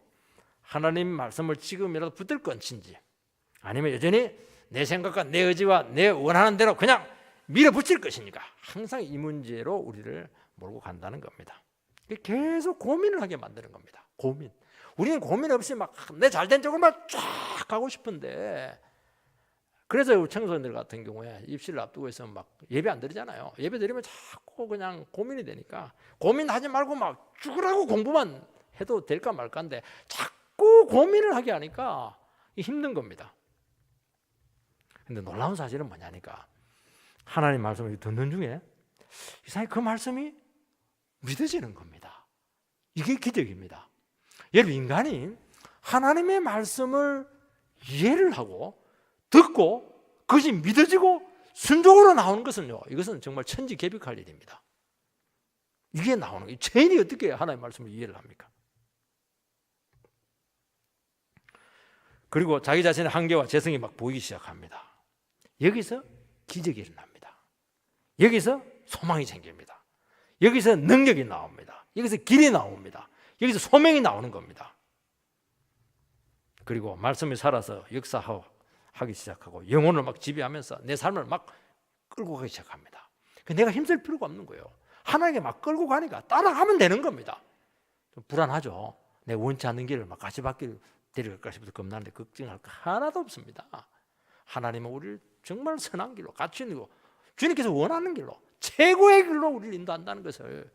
하나님 말씀을 지금이라도 붙들 건친지 아니면 여전히 내 생각과 내 의지와 내 원하는 대로 그냥 밀어붙일 것이니까 항상 이 문제로 우리를 몰고 간다는 겁니다. 계속 고민을 하게 만드는 겁니다. 고민. 우리는 고민 없이 막 내 잘된 쪽으로만 쫙 가고 싶은데, 그래서 청소년들 같은 경우에 입시를 앞두고 있으면 막 예배 안 드리잖아요. 예배 드리면 자꾸 그냥 고민이 되니까 고민하지 말고 막 죽으라고 공부만 해도 될까 말까인데 자꾸 고민을 하게 하니까 힘든 겁니다. 근데 놀라운 사실은 뭐냐니까 하나님 말씀을 듣는 중에 이상하게 그 말씀이 믿어지는 겁니다. 이게 기적입니다. 여러분, 인간이 하나님의 말씀을 이해를 하고 듣고 그것이 믿어지고 순종으로 나오는 것은요, 이것은 정말 천지개벽할 일입니다. 이게 나오는 거예요. 죄인이 어떻게 하나님의 말씀을 이해를 합니까? 그리고 자기 자신의 한계와 재성이 막 보이기 시작합니다. 여기서 기적이 일어납니다. 여기서 소망이 생깁니다. 여기서 능력이 나옵니다. 여기서 길이 나옵니다. 여기서 소명이 나오는 겁니다. 그리고 말씀이 살아서 역사하기 시작하고 영혼을 막 지배하면서 내 삶을 막 끌고 가기 시작합니다. 내가 힘쓸 필요가 없는 거예요. 하나님께 막 끌고 가니까 따라가면 되는 겁니다. 좀 불안하죠. 내가 원치 않는 길을 막 가시밭길 데려갈까 싶어서 겁나는데 걱정할 거 하나도 없습니다. 하나님은 우리를 정말 선한 길로, 가치 있는 길로, 주님께서 원하는 길로, 최고의 길로 우리를 인도한다는 것을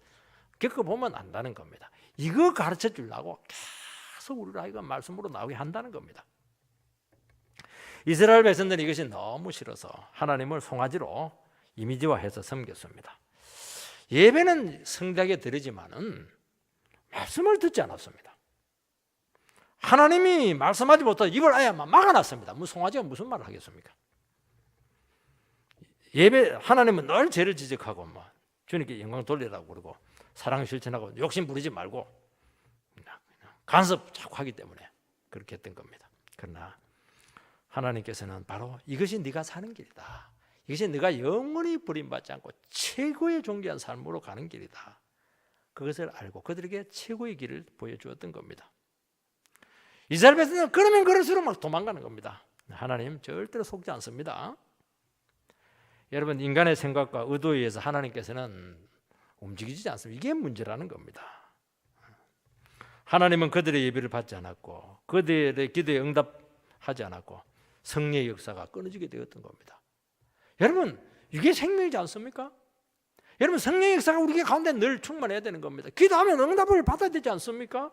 겪어보면 안다는 겁니다. 이거 가르쳐 주려고 계속 우리 아이가 말씀으로 나오게 한다는 겁니다. 이스라엘 백성들은 이것이 너무 싫어서 하나님을 송아지로 이미지화해서 섬겼습니다. 예배는 성대하게 드리지만은 말씀을 듣지 않았습니다. 하나님이 말씀하지 못하고 입을 아예 막아놨습니다. 송아지가 무슨 말을 하겠습니까? 예배, 하나님은 늘 죄를 지적하고 주님께 영광 돌리라고 그러고 사랑 실천하고 욕심 부리지 말고 그냥 간섭 자꾸 하기 때문에 그렇게 했던 겁니다. 그러나 하나님께서는 바로 이것이 네가 사는 길이다. 이것이 네가 영원히 버림받지 않고 최고의 존귀한 삶으로 가는 길이다. 그것을 알고 그들에게 최고의 길을 보여주었던 겁니다. 이스라엘 백성은 그러면 그럴수록 막 도망가는 겁니다. 하나님 절대로 속지 않습니다. 여러분, 인간의 생각과 의도에 의해서 하나님께서는 움직이지 않습니다. 이게 문제라는 겁니다. 하나님은 그들의 예배를 받지 않았고 그들의 기도에 응답하지 않았고 성령의 역사가 끊어지게 되었던 겁니다. 여러분, 이게 생명이지 않습니까? 여러분, 성령의 역사가 우리 가운데 늘 충만해야 되는 겁니다. 기도하면 응답을 받아야 되지 않습니까?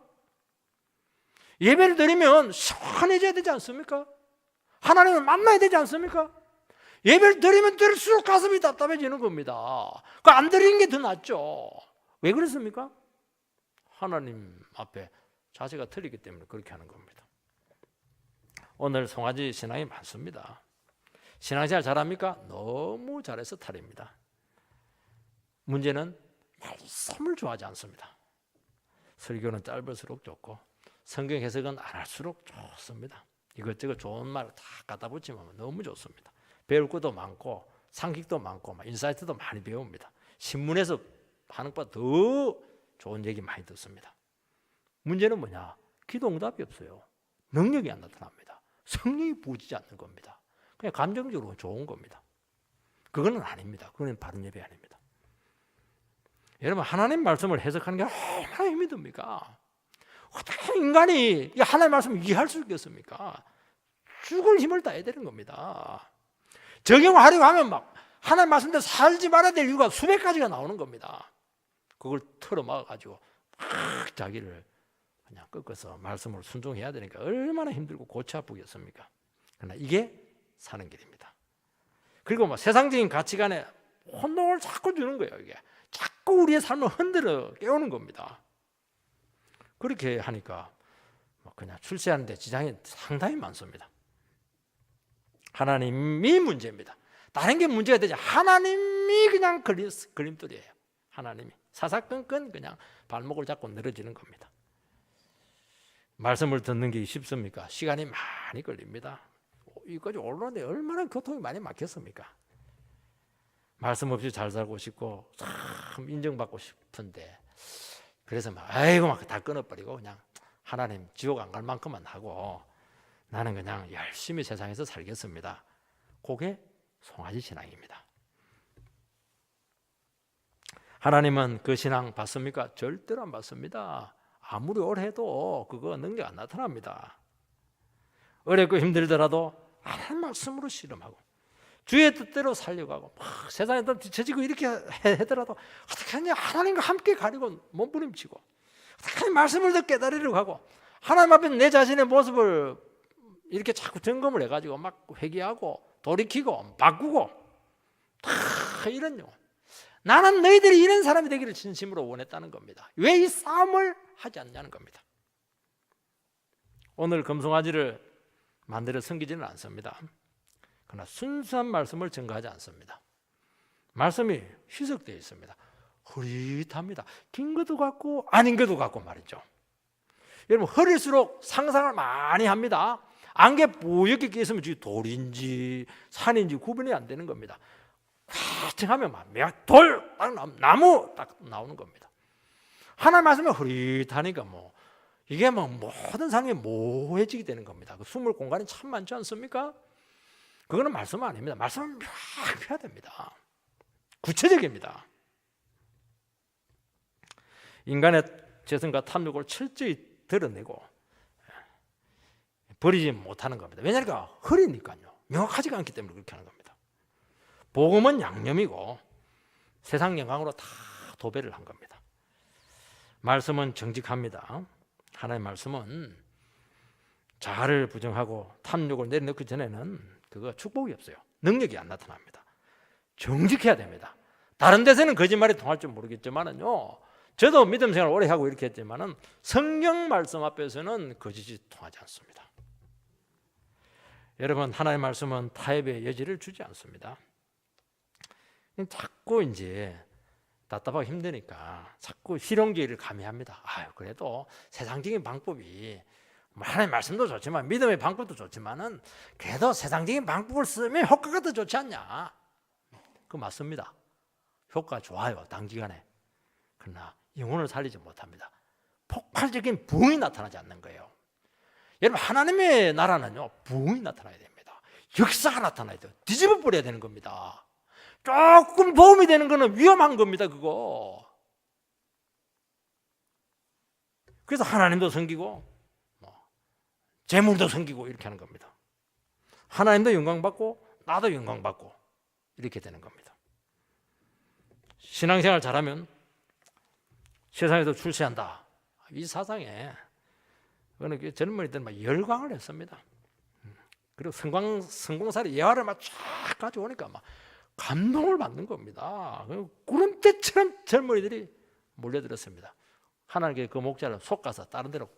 예배를 드리면 시원해져야 되지 않습니까? 하나님을 만나야 되지 않습니까? 예배를 드리면 드릴수록 가슴이 답답해지는 겁니다. 안 드리는 게 더 낫죠. 왜 그렇습니까? 하나님 앞에 자세가 틀리기 때문에 그렇게 하는 겁니다. 오늘 송아지 신앙이 많습니다. 신앙생활 잘합니까? 너무 잘해서 탈입니다. 문제는 말씀을 좋아하지 않습니다. 설교는 짧을수록 좋고 성경 해석은 안 할수록 좋습니다. 이것저것 좋은 말 다 갖다 붙이면 너무 좋습니다. 배울 것도 많고 상식도 많고 인사이트도 많이 배웁니다. 신문에서 하는 것보다 더 좋은 얘기 많이 듣습니다. 문제는 뭐냐? 기도 응답이 없어요. 능력이 안 나타납니다. 성령이 부어지지 않는 겁니다. 그냥 감정적으로 좋은 겁니다. 그거는 아닙니다. 그건 바른 예배 아닙니다. 여러분, 하나님 말씀을 해석하는 게 얼마나 힘이 듭니까? 어떻게 인간이 하나님 말씀을 이해할 수 있겠습니까? 죽을 힘을 다해야 되는 겁니다. 적용하려고 하면 막 하나님 말씀대로 살지 말아야 될 이유가 수백 가지가 나오는 겁니다. 그걸 틀어막아가지고 막 자기를 그냥 꺾어서 말씀을 순종해야 되니까 얼마나 힘들고 골치 아프겠습니까? 그러나 이게 사는 길입니다. 그리고 세상적인 가치관에 혼동을 자꾸 주는 거예요. 이게 자꾸 우리의 삶을 흔들어 깨우는 겁니다. 그렇게 하니까 그냥 출세하는데 지장이 상당히 많습니다. 하나님이 문제입니다. 다른 게 문제가 되지 하나님이 그냥 걸림돌이에요. 하나님이 사사건건 그냥 발목을 잡고 늘어지는 겁니다. 말씀을 듣는 게 쉽습니까? 시간이 많이 걸립니다. 여기까지 올라오는데 얼마나 교통이 많이 막혔습니까? 말씀 없이 잘 살고 싶고 참 인정받고 싶은데 그래서 막 다 끊어버리고 그냥 하나님 지옥 안 갈 만큼만 하고 나는 그냥 열심히 세상에서 살겠습니다 그게 송아지 신앙입니다. 하나님은 그 신앙 받습니까? 절대로 안 받습니다. 아무리 오래 해도 그거 능력 안 나타납니다. 어렵고 힘들더라도 하나님 말씀으로 씨름하고 주의 뜻대로 살려가고 막 세상에 뒤처지고 이렇게 하더라도 어떻게 하냐, 하나님과 함께 가리고 몸부림치고 어떻게 하냐, 말씀을 더 깨달으려고 하고 하나님 앞에 내 자신의 모습을 이렇게 자꾸 점검을 해가지고 막 회개하고 돌이키고 바꾸고 다 이런 요. 나는 너희들이 이런 사람이 되기를 진심으로 원했다는 겁니다. 왜 이 싸움을 하지 않냐는 겁니다. 오늘 금송아지를 만들어 섬기지는 않습니다. 그러나 순수한 말씀을 증거하지 않습니다. 말씀이 희석되어 있습니다. 흐릿합니다. 긴 것도 같고 아닌 것도 같고 말이죠. 여러분, 흐릴수록 상상을 많이 합니다. 안개 뽀얗게 끼있으면 돌인지 산인지 구분이 안 되는 겁니다. 하면 막 돌, 나무 딱 나오는 겁니다. 하나님 말씀이 흐릿하니까 이게 모든 상황이 모호해지게 되는 겁니다. 그 숨을 공간이 참 많지 않습니까? 그거는 말씀 아닙니다. 말씀은 명확해야 됩니다. 구체적입니다. 인간의 재성과 탐욕을 철저히 드러내고 버리지 못하는 겁니다. 왜냐하면 흐리니까요. 명확하지가 않기 때문에 그렇게 하는 겁니다. 복음은 양념이고 세상 영광으로 다 도배를 한 겁니다. 말씀은 정직합니다. 하나님의 말씀은 자아를 부정하고 탐욕을 내려놓기 전에는 그거 축복이 없어요. 능력이 안 나타납니다. 정직해야 됩니다. 다른 데서는 거짓말이 통할 줄 모르겠지만은요, 저도 믿음 생활 오래 하고 이렇게 했지만은 성경 말씀 앞에서는 거짓이 통하지 않습니다. 여러분, 하나님의 말씀은 타협의 여지를 주지 않습니다. 자꾸 이제 답답하고 힘드니까 자꾸 실용주의를 가미합니다. 그래도 세상적인 방법이 하나님의 말씀도 좋지만 믿음의 방법도 좋지만은 그래도 세상적인 방법을 쓰면 효과가 더 좋지 않냐? 그거 맞습니다. 효과 좋아요, 단기간에. 그러나 영혼을 살리지 못합니다. 폭발적인 부흥이 나타나지 않는 거예요. 여러분, 하나님의 나라는요, 부흥이 나타나야 됩니다. 역사가 나타나야 돼요. 뒤집어 버려야 되는 겁니다. 조금 도움이 되는 거는 위험한 겁니다. 그거. 그래서 하나님도 섬기고 재물도 섬기고 이렇게 하는 겁니다. 하나님도 영광받고 나도 영광받고 이렇게 되는 겁니다. 신앙생활 잘하면 세상에서 출세한다. 이 사상에 젊은이들은 막 열광을 했습니다. 그리고 성공사를 예화를 막 쫙 가져오니까 막 감동을 받는 겁니다. 구름대처럼 젊은이들이 몰려들었습니다. 하나님께 그 목자를 솎아서 다른 데로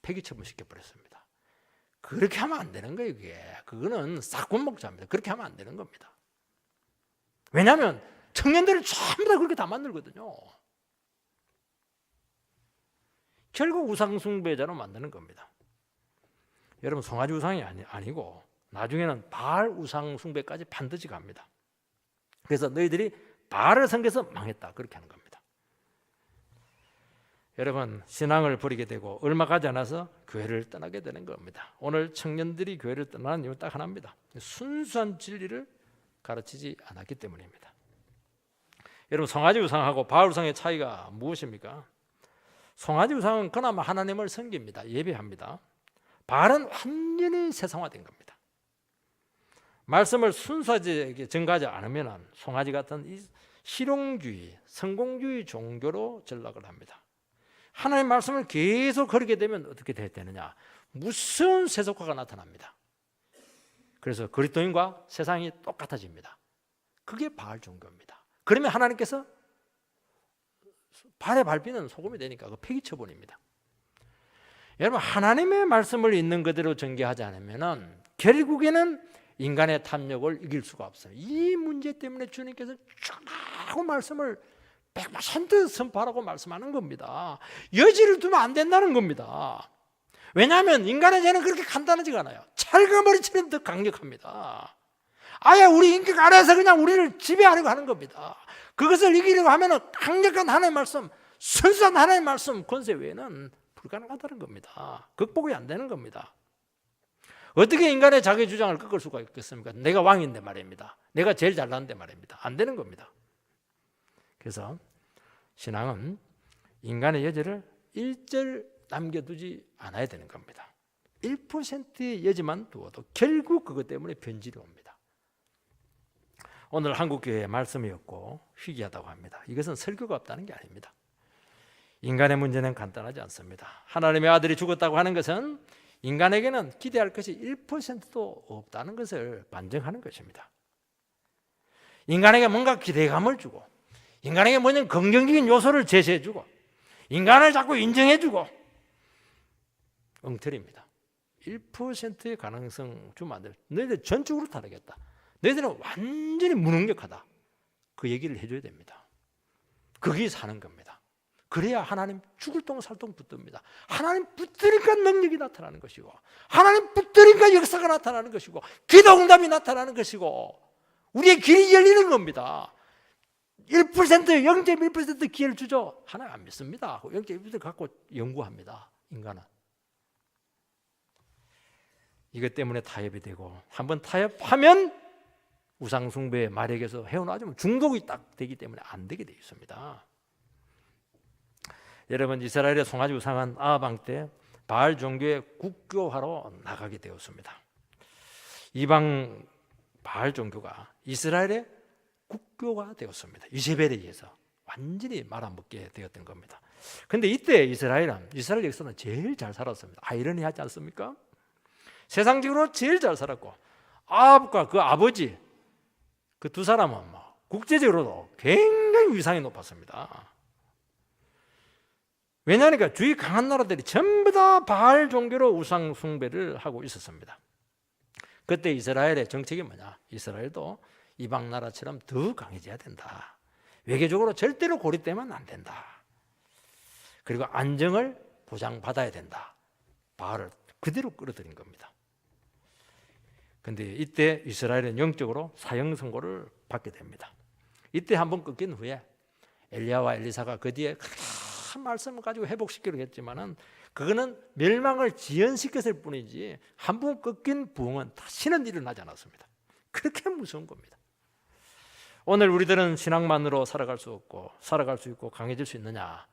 폐기 처분시켜버렸습니다. 그렇게 하면 안 되는 거예요. 그거는 싹군 목자입니다. 그렇게 하면 안 되는 겁니다. 왜냐하면 청년들을 전부 다 그렇게 다 만들거든요. 결국 우상숭배자로 만드는 겁니다. 여러분, 송아지 우상이 아니고 나중에는 바알 우상숭배까지 반드시 갑니다. 그래서 너희들이 바알을 섬겨서 망했다, 그렇게 하는 겁니다. 여러분, 신앙을 버리게 되고 얼마 가지 않아서 교회를 떠나게 되는 겁니다. 오늘 청년들이 교회를 떠나는 이유는 딱 하나입니다. 순수한 진리를 가르치지 않았기 때문입니다. 여러분, 송아지 우상하고 바알 우상의 차이가 무엇입니까? 송아지 우상은 그나마 하나님을 섬깁니다. 예배합니다. 바알은 완전히 세상화된 겁니다. 말씀을 순수하게 증거하지 않으면 송아지 같은 이 실용주의, 성공주의 종교로 전락을 합니다. 하나님의 말씀을 계속 거르게 되면 어떻게 되느냐? 무서운 세속화가 나타납니다. 그래서 그리스도인과 세상이 똑같아집니다. 그게 바알 종교입니다. 그러면 하나님께서 발의 밟히는 소금이 되니까 그 폐기 처분입니다. 여러분, 하나님의 말씀을 있는 그대로 전개하지 않으면 결국에는 인간의 탐욕을 이길 수가 없어요. 이 문제 때문에 주님께서 쭉 말씀을 100% 선포하라고 말씀하는 겁니다. 여지를 두면 안 된다는 겁니다. 왜냐하면 인간의 죄는 그렇게 간단하지가 않아요. 찰가머리처럼 더 강력합니다. 아예 우리 인격 아래에서 그냥 우리를 지배하려고 하는 겁니다. 그것을 이기려고 하면 강력한 하나님의 말씀, 순수한 하나님의 말씀 권세 외에는 불가능하다는 겁니다. 극복이 안 되는 겁니다. 어떻게 인간의 자기 주장을 꺾을 수가 있겠습니까? 내가 왕인데 말입니다. 내가 제일 잘나는데 말입니다. 안 되는 겁니다. 그래서 신앙은 인간의 여지를 일절 남겨두지 않아야 되는 겁니다. 1%의 여지만 두어도 결국 그것 때문에 변질이 옵니다. 오늘 한국교회의 말씀이었고 희귀하다고 합니다. 이것은 설교가 없다는 게 아닙니다. 인간의 문제는 간단하지 않습니다. 하나님의 아들이 죽었다고 하는 것은 인간에게는 기대할 것이 1%도 없다는 것을 반증하는 것입니다. 인간에게 뭔가 기대감을 주고 인간에게 뭐냐 긍정적인 요소를 제시해주고 인간을 자꾸 인정해주고 엉터리입니다. 1%의 가능성 주면 안 돼요. 너희들 전적으로 다르겠다. 너희들은 완전히 무능력하다. 그 얘기를 해줘야 됩니다. 그게 사는 겁니다. 그래야 하나님 죽을 똥 살 똥 붙듭니다. 하나님 붙으니까 능력이 나타나는 것이고 하나님 붙으니까 역사가 나타나는 것이고 기도 응답이 나타나는 것이고 우리의 길이 열리는 겁니다. 1%, 0.1% 기회를 주죠. 하나님 안 믿습니다. 0.1% 갖고 연구합니다. 인간은. 이것 때문에 타협이 되고 한번 타협하면 우상숭배의 마력에서 헤어나오면 중독이 딱 되기 때문에 안 되게 되어 있습니다. 여러분 이스라엘의 송아지 우상한 아합 때 바알 종교의 국교화로 나가게 되었습니다. 이방 바알 종교가 이스라엘의 국교가 되었습니다. 이세벨에 의해서 완전히 말아먹게 되었던 겁니다. 그런데 이때 이스라엘 역사는 제일 잘 살았습니다. 아이러니하지 않습니까? 세상적으로 제일 잘 살았고 아합과 그 아버지 그 두 사람은 국제적으로도 굉장히 위상이 높았습니다. 왜냐하니까 주위 강한 나라들이 전부 다 바알 종교로 우상 숭배를 하고 있었습니다. 그때 이스라엘의 정책이 뭐냐? 이스라엘도 이방 나라처럼 더 강해져야 된다. 외교적으로 절대로 고립되면 안 된다. 그리고 안정을 보장받아야 된다. 바알을 그대로 끌어들인 겁니다. 그런데 이때 이스라엘은 영적으로 사형 선고를 받게 됩니다. 이때 한번 꺾인 후에 엘리야와 엘리사가 그 뒤에 큰 말씀을 가지고 회복시키려고 했지만은 그거는 멸망을 지연시켰을 뿐이지 한 번 꺾인 부흥은 다시는 일어나지 않았습니다. 그렇게 무서운 겁니다. 오늘 우리들은 신앙만으로 살아갈 수 없고 살아갈 수 있고 강해질 수 있느냐?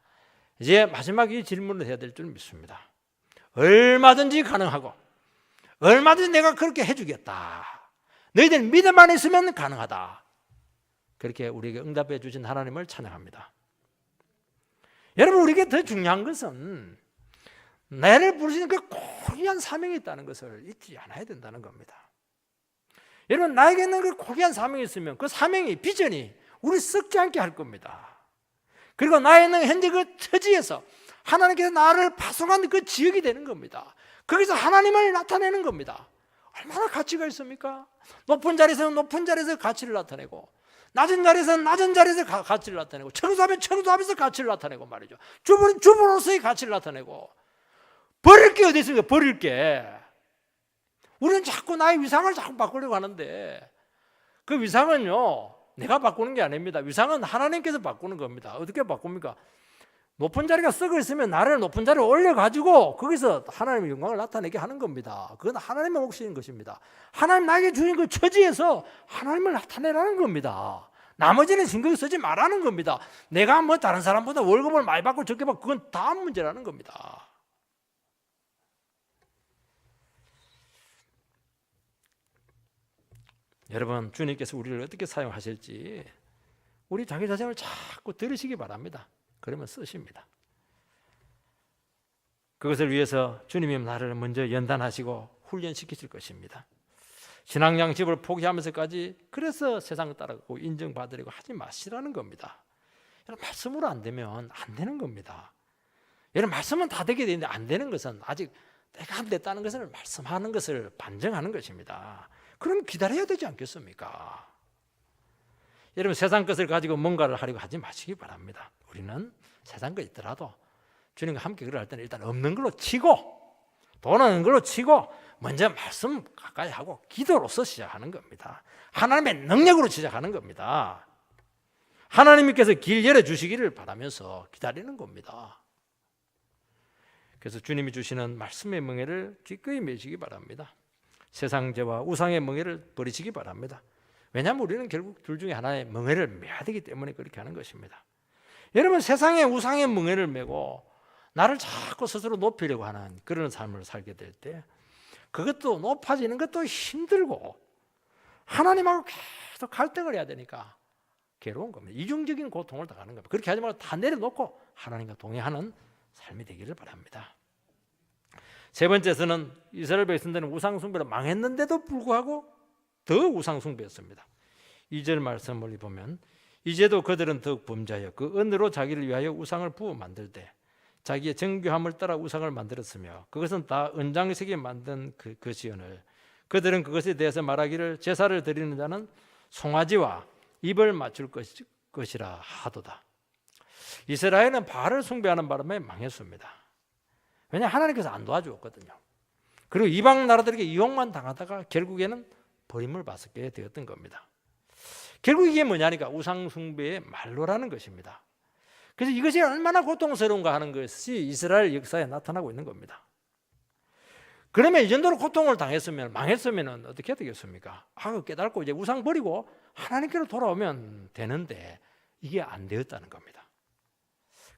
이제 마지막 이 질문을 해야 될 줄 믿습니다. 얼마든지 가능하고 얼마든지 내가 그렇게 해주겠다. 너희들 믿음만 있으면 가능하다. 그렇게 우리에게 응답해 주신 하나님을 찬양합니다. 여러분 우리에게 더 중요한 것은 나를 부르시는 그 고귀한 사명이 있다는 것을 잊지 않아야 된다는 겁니다. 여러분 나에게 있는 그 고귀한 사명이 있으면 그 사명이 비전이 우리 썩지 않게 할 겁니다. 그리고 나에 있는 현재 그 처지에서 하나님께서 나를 파송한 그 지역이 되는 겁니다. 거기서 하나님을 나타내는 겁니다. 얼마나 가치가 있습니까? 높은 자리에서는 높은 자리에서 가치를 나타내고 낮은 자리에서는 낮은 자리에서 가치를 나타내고 청소하면 청소하면서 가치를 나타내고 말이죠. 주부는 주부로서의 가치를 나타내고 버릴 게 어디 있습니까? 버릴 게. 우리는 자꾸 나의 위상을 자꾸 바꾸려고 하는데 그 위상은요 내가 바꾸는 게 아닙니다. 위상은 하나님께서 바꾸는 겁니다. 어떻게 바꿉니까? 높은 자리가 썩어 있으면 나를 높은 자리에 올려가지고 거기서 하나님의 영광을 나타내게 하는 겁니다. 그건 하나님의 몫인 것입니다. 하나님 나에게 주신 그 처지에서 하나님을 나타내라는 겁니다. 나머지는 신경 쓰지 말라는 겁니다. 내가 뭐 다른 사람보다 월급을 많이 받고 적게 받고 그건 다음 문제라는 겁니다. 여러분 주님께서 우리를 어떻게 사용하실지 우리 자기 자신을 자꾸 들으시기 바랍니다. 그러면 쓰십니다. 그것을 위해서 주님이 나를 먼저 연단하시고 훈련시키실 것입니다. 신앙 양식을 포기하면서까지 그래서 세상 따라가고 인정받으려고 하지 마시라는 겁니다. 여러분 말씀으로 안 되면 안 되는 겁니다. 여러분 말씀은 다 되게 되는데 안 되는 것은 아직 내가 안 됐다는 것을 말씀하는 것을 반증하는 것입니다. 그럼 기다려야 되지 않겠습니까? 여러분 세상 것을 가지고 뭔가를 하려고 하지 마시기 바랍니다. 우리는 세상 거 있더라도 주님과 함께 그럴 때는 일단 없는 걸로 치고 돈 없는 걸로 치고 먼저 말씀 가까이 하고 기도로서 시작하는 겁니다. 하나님의 능력으로 시작하는 겁니다. 하나님께서 길 열어주시기를 바라면서 기다리는 겁니다. 그래서 주님이 주시는 말씀의 멍에를 기꺼이 매시기 바랍니다. 세상죄와 우상의 멍에를 버리시기 바랍니다. 왜냐하면 우리는 결국 둘 중에 하나의 멍에를 매야 되기 때문에 그렇게 하는 것입니다. 여러분, 세상의 우상의 멍에를 메고 나를 자꾸 스스로 높이려고 하는 그런 삶을 살게 될 때 그것도 높아지는 것도 힘들고 하나님하고 계속 갈등을 해야 되니까 괴로운 겁니다. 이중적인 고통을 당하는 겁니다. 그렇게 하지 말고 다 내려놓고 하나님과 동행하는 삶이 되기를 바랍니다. 세 번째서는 이스라엘 백성들은 우상 숭배로 망했는데도 불구하고 더 우상 숭배했습니다. 2절 말씀을 보면 이제도 그들은 더욱 범죄하여 그 은으로 자기를 위하여 우상을 부어 만들되 자기의 정교함을 따라 우상을 만들었으며 그것은 다 은장색이 만든 것이오늘 그들은 그것에 대해서 말하기를 제사를 드리는 자는 송아지와 입을 맞출 것이라 하도다. 이스라엘은 바알을 숭배하는 바람에 망했습니다. 왜냐하면 하나님께서 안 도와주었거든요. 그리고 이방 나라들에게 이용만 당하다가 결국에는 버림을 받게 되었던 겁니다. 결국 이게 뭐냐니까 우상 숭배의 말로라는 것입니다. 그래서 이것이 얼마나 고통스러운가 하는 것이 이스라엘 역사에 나타나고 있는 겁니다. 그러면 이 정도로 고통을 당했으면 망했으면 어떻게 되겠습니까? 깨닫고 이제 우상 버리고 하나님께로 돌아오면 되는데 이게 안 되었다는 겁니다.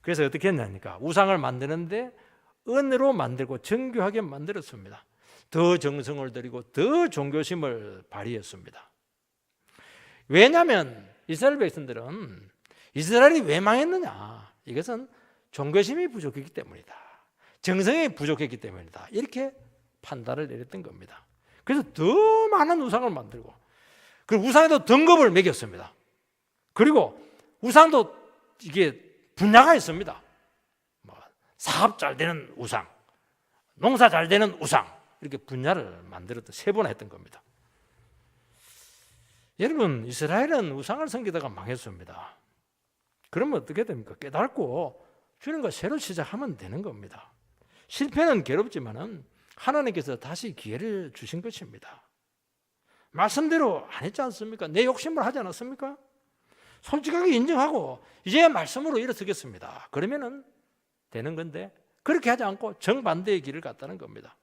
그래서 어떻게 했냐니까 우상을 만드는데 은으로 만들고 정교하게 만들었습니다. 더 정성을 들이고 더 종교심을 발휘했습니다. 왜냐하면 이스라엘 백성들은 이스라엘이 왜 망했느냐? 이것은 종교심이 부족했기 때문이다. 정성이 부족했기 때문이다. 이렇게 판단을 내렸던 겁니다. 그래서 더 많은 우상을 만들고 그 우상에도 등급을 매겼습니다. 그리고 우상도 이게 분야가 있습니다. 사업 잘 되는 우상, 농사 잘 되는 우상 이렇게 분야를 만들었던 세분화했던 겁니다. 여러분, 이스라엘은 우상을 섬기다가 망했습니다. 그러면 어떻게 됩니까? 깨닫고 주님과 새로 시작하면 되는 겁니다. 실패는 괴롭지만은 하나님께서 다시 기회를 주신 것입니다. 말씀대로 안 했지 않습니까? 내 욕심을 하지 않았습니까? 솔직하게 인정하고 이제 말씀으로 일어서겠습니다. 그러면은 되는 건데 그렇게 하지 않고 정반대의 길을 갔다는 겁니다.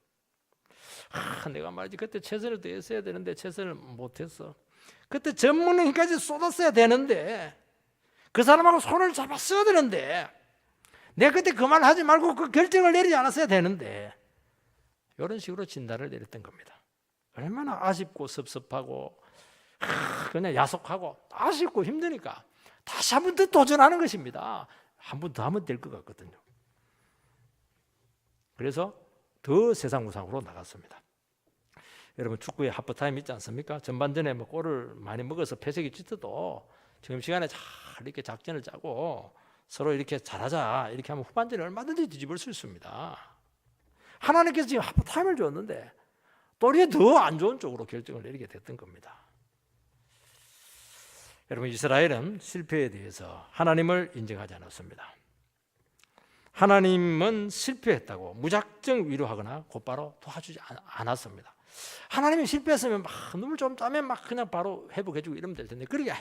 내가 말이지 그때 최선을 다했어야 되는데 최선을 못했어. 그때 전문의까지 쏟았어야 되는데 그 사람하고 손을 잡았어야 되는데 내가 그때 그 말 하지 말고 그 결정을 내리지 않았어야 되는데 이런 식으로 진단을 내렸던 겁니다. 얼마나 아쉽고 섭섭하고 그냥 야속하고 아쉽고 힘드니까 다시 한 번 더 도전하는 것입니다. 한 번 더 하면 될 것 같거든요. 그래서 더 세상 우상으로 나갔습니다. 여러분, 축구에 하프타임 있지 않습니까? 전반전에 골을 많이 먹어서 패색이 짙어도 점심시간에 잘 이렇게 작전을 짜고 서로 이렇게 잘하자 이렇게 하면 후반전에 얼마든지 뒤집을 수 있습니다. 하나님께서 지금 하프타임을 줬는데 또 이게 더 안 좋은 쪽으로 결정을 내리게 됐던 겁니다. 여러분, 이스라엘은 실패에 대해서 하나님을 인정하지 않았습니다. 하나님은 실패했다고 무작정 위로하거나 곧바로 도와주지 않았습니다. 하나님이 실패했으면 막 눈물 좀 짜면 막 그냥 바로 회복해주고 이러면 될 텐데 그렇게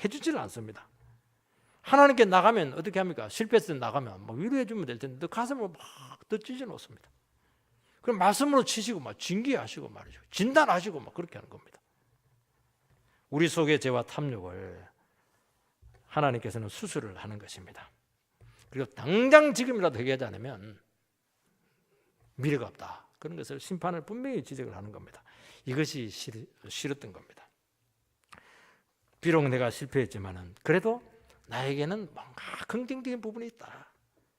해주지를 않습니다. 하나님께 나가면 어떻게 합니까? 실패했을 때 나가면 막 위로해주면 될 텐데 가슴을 막 더 찢어 놓습니다. 그럼 말씀으로 치시고 막 징계하시고 말이죠. 진단하시고 막 그렇게 하는 겁니다. 우리 속의 죄와 탐욕을 하나님께서는 수술을 하는 것입니다. 그리고 당장 지금이라도 해결하지 않으면 미래가 없다. 그런 것을 심판을 분명히 지적을 하는 겁니다. 이것이 싫었던 겁니다. 비록 내가 실패했지만은 그래도 나에게는 뭔가 긍정적인 부분이 있다.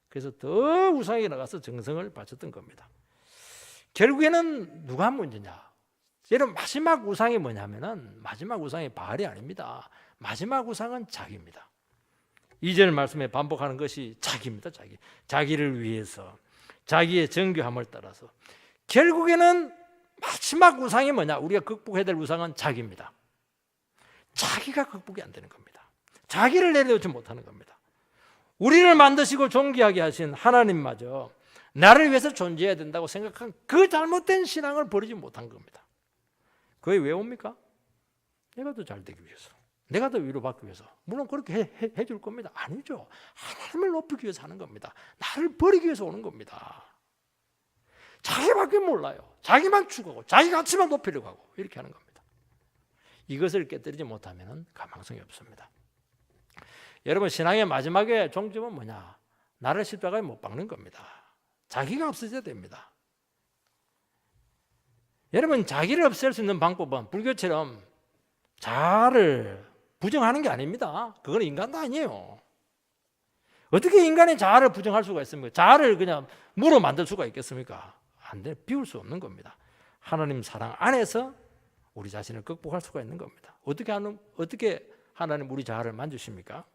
그래서 더 우상에게 나가서 정성을 바쳤던 겁니다. 결국에는 누가 문제냐? 여러분, 마지막 우상이 뭐냐면은 마지막 우상이 바알이 아닙니다. 마지막 우상은 자기입니다. 2절 말씀에 반복하는 것이 자기입니다. 자기를 위해서 자기의 정교함을 따라서 결국에는 마지막 우상이 뭐냐? 우리가 극복해야 될 우상은 자기입니다. 자기가 극복이 안 되는 겁니다. 자기를 내려놓지 못하는 겁니다. 우리를 만드시고 존귀하게 하신 하나님마저 나를 위해서 존재해야 된다고 생각한 그 잘못된 신앙을 버리지 못한 겁니다. 그게 왜 옵니까? 내가 더 잘 되기 위해서, 내가 더 위로받기 위해서. 물론 그렇게 해줄 겁니다. 아니죠. 하나님을 높이기 위해서 하는 겁니다. 나를 버리기 위해서 오는 겁니다. 자기밖에 몰라요. 자기만 추구하고 자기 가치만 높이려고 하고 이렇게 하는 겁니다. 이것을 깨뜨리지 못하면 가망성이 없습니다. 여러분, 신앙의 마지막에 종점은 뭐냐? 나를 십자가에 못 박는 겁니다. 자기가 없어져야 됩니다. 여러분, 자기를 없앨 수 있는 방법은 불교처럼 자아를 부정하는 게 아닙니다. 그건 인간도 아니에요. 어떻게 인간의 자아를 부정할 수가 있습니까? 자아를 그냥 무로 만들 수가 있겠습니까? 안 돼. 비울 수 없는 겁니다. 하나님 사랑 안에서 우리 자신을 극복할 수가 있는 겁니다. 어떻게 하나님 우리 자아를 만지십니까?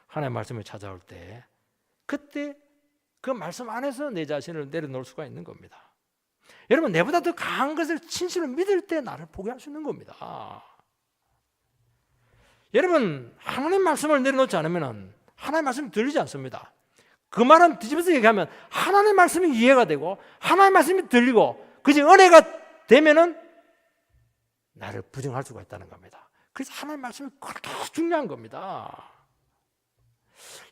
하나님의 말씀을 찾아올 때 그때 그 말씀 안에서 내 자신을 내려놓을 수가 있는 겁니다. 여러분, 내보다 더 강한 것을 진실로 믿을 때 나를 포기할 수 있는 겁니다. 여러분, 하나님 말씀을 내려놓지 않으면 하나님 말씀이 들리지 않습니다. 그 말은 뒤집어서 얘기하면 하나님 말씀이 이해가 되고 하나님 말씀이 들리고 그지 은혜가 되면은 나를 부정할 수가 있다는 겁니다. 그래서 하나님 말씀이 그렇게 중요한 겁니다.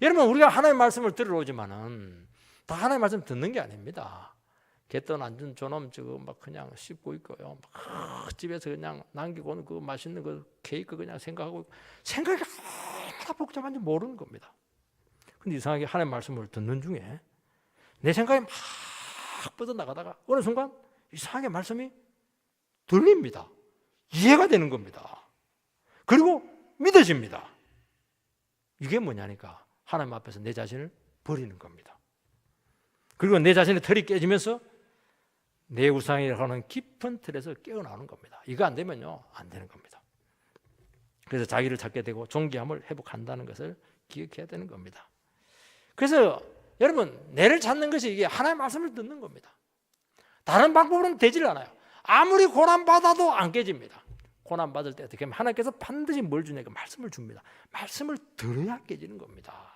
여러분, 우리가 하나님 말씀을 들으러 오지만은 다 하나님 말씀 듣는 게 아닙니다. 갯돈 안 준 저놈 지금 막 그냥 씹고 있고요. 막 집에서 그냥 남기고 그 맛있는 그 케이크 그냥 생각하고 생각이 얼마나 복잡한지 모르는 겁니다. 근데 이상하게 하나님 말씀을 듣는 중에 내 생각이 막 뻗어나가다가 어느 순간 이상하게 말씀이 들립니다. 이해가 되는 겁니다. 그리고 믿어집니다. 이게 뭐냐니까 하나님 앞에서 내 자신을 버리는 겁니다. 그리고 내 자신의 털이 깨지면서 내 우상이라고 하는 깊은 틀에서 깨어나오는 겁니다. 이거 안 되면요, 안 되는 겁니다. 그래서 자기를 찾게 되고 존귀함을 회복한다는 것을 기억해야 되는 겁니다. 그래서 여러분, 내를 찾는 것이 이게 하나님의 말씀을 듣는 겁니다. 다른 방법으로는 되질 않아요. 아무리 고난받아도 안 깨집니다. 고난받을 때 어떻게 하면 하나님께서 반드시 뭘 주냐? 말씀을 줍니다. 말씀을 들어야 깨지는 겁니다.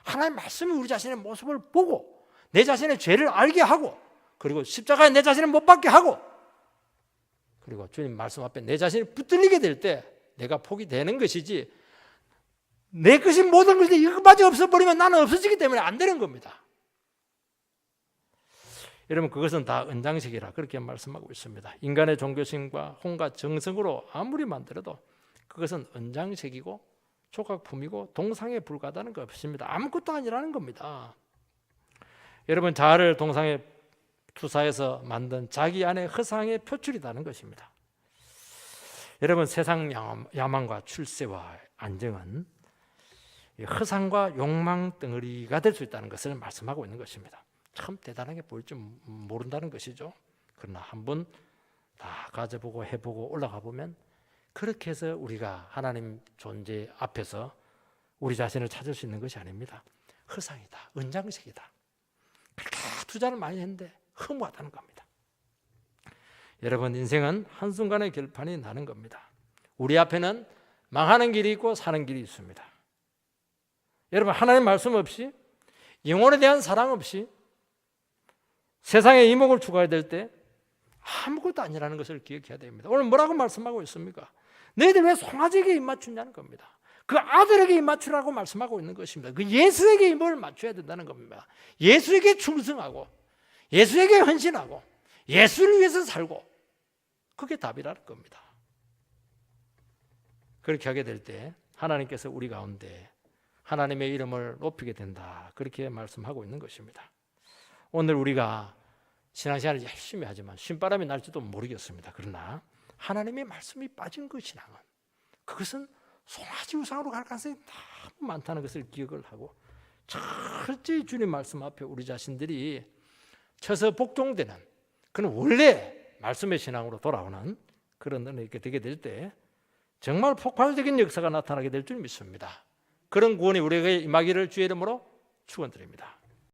하나님의 말씀이 우리 자신의 모습을 보고 내 자신의 죄를 알게 하고 그리고 십자가에 내 자신을 못 박게 하고 그리고 주님 말씀 앞에 내 자신이 붙들리게 될 때 내가 폭이 되는 것이지 내 것이 모든 것이 이것마저 없어버리면 나는 없어지기 때문에 안 되는 겁니다. 여러분, 그것은 다 은장식이라 그렇게 말씀하고 있습니다. 인간의 종교심과 혼과 정성으로 아무리 만들어도 그것은 은장식이고 조각품이고 동상에 불과하다는 것입니다. 아무것도 아니라는 겁니다. 여러분, 자아를 동상에 투사해서 만든 자기 안의 허상의 표출이라는 것입니다. 여러분, 세상 야망과 출세와 안정은 허상과 욕망 덩어리가 될 수 있다는 것을 말씀하고 있는 것입니다. 참 대단하게 보일 줄 모른다는 것이죠. 그러나 한번 다 가져보고 해보고 올라가 보면 그렇게 해서 우리가 하나님 존재 앞에서 우리 자신을 찾을 수 있는 것이 아닙니다. 허상이다, 은장식이다. 그렇게 투자를 많이 했는데 허무하다는 겁니다. 여러분, 인생은 한순간의 결판이 나는 겁니다. 우리 앞에는 망하는 길이 있고 사는 길이 있습니다. 여러분, 하나님 말씀 없이 영혼에 대한 사랑 없이 세상의 이목을 추구해야 될 때 아무것도 아니라는 것을 기억해야 됩니다. 오늘 뭐라고 말씀하고 있습니까? 너희들 왜 송아지에게 입맞추냐는 겁니다. 그 아들에게 입맞추라고 말씀하고 있는 것입니다. 그 예수에게 입을 맞춰야 된다는 겁니다. 예수에게 충성하고 예수에게 헌신하고 예수를 위해서 살고 그게 답이라는 겁니다. 그렇게 하게 될 때 하나님께서 우리 가운데 하나님의 이름을 높이게 된다, 그렇게 말씀하고 있는 것입니다. 오늘 우리가 신앙생활을 열심히 하지만 쉰바람이 날지도 모르겠습니다. 그러나 하나님의 말씀이 빠진 그 신앙은 그것은 송아지 우상으로 갈 가능성이 너무 많다는 것을 기억을 하고 철저히 주님 말씀 앞에 우리 자신들이 쳐서 복종되는 그런 원래 말씀의 신앙으로 돌아오는 그런 은혜가 되게 될 때 정말 폭발적인 역사가 나타나게 될 줄 믿습니다. 그런 구원이 우리에게 임하기를 주의 이름으로 축원드립니다.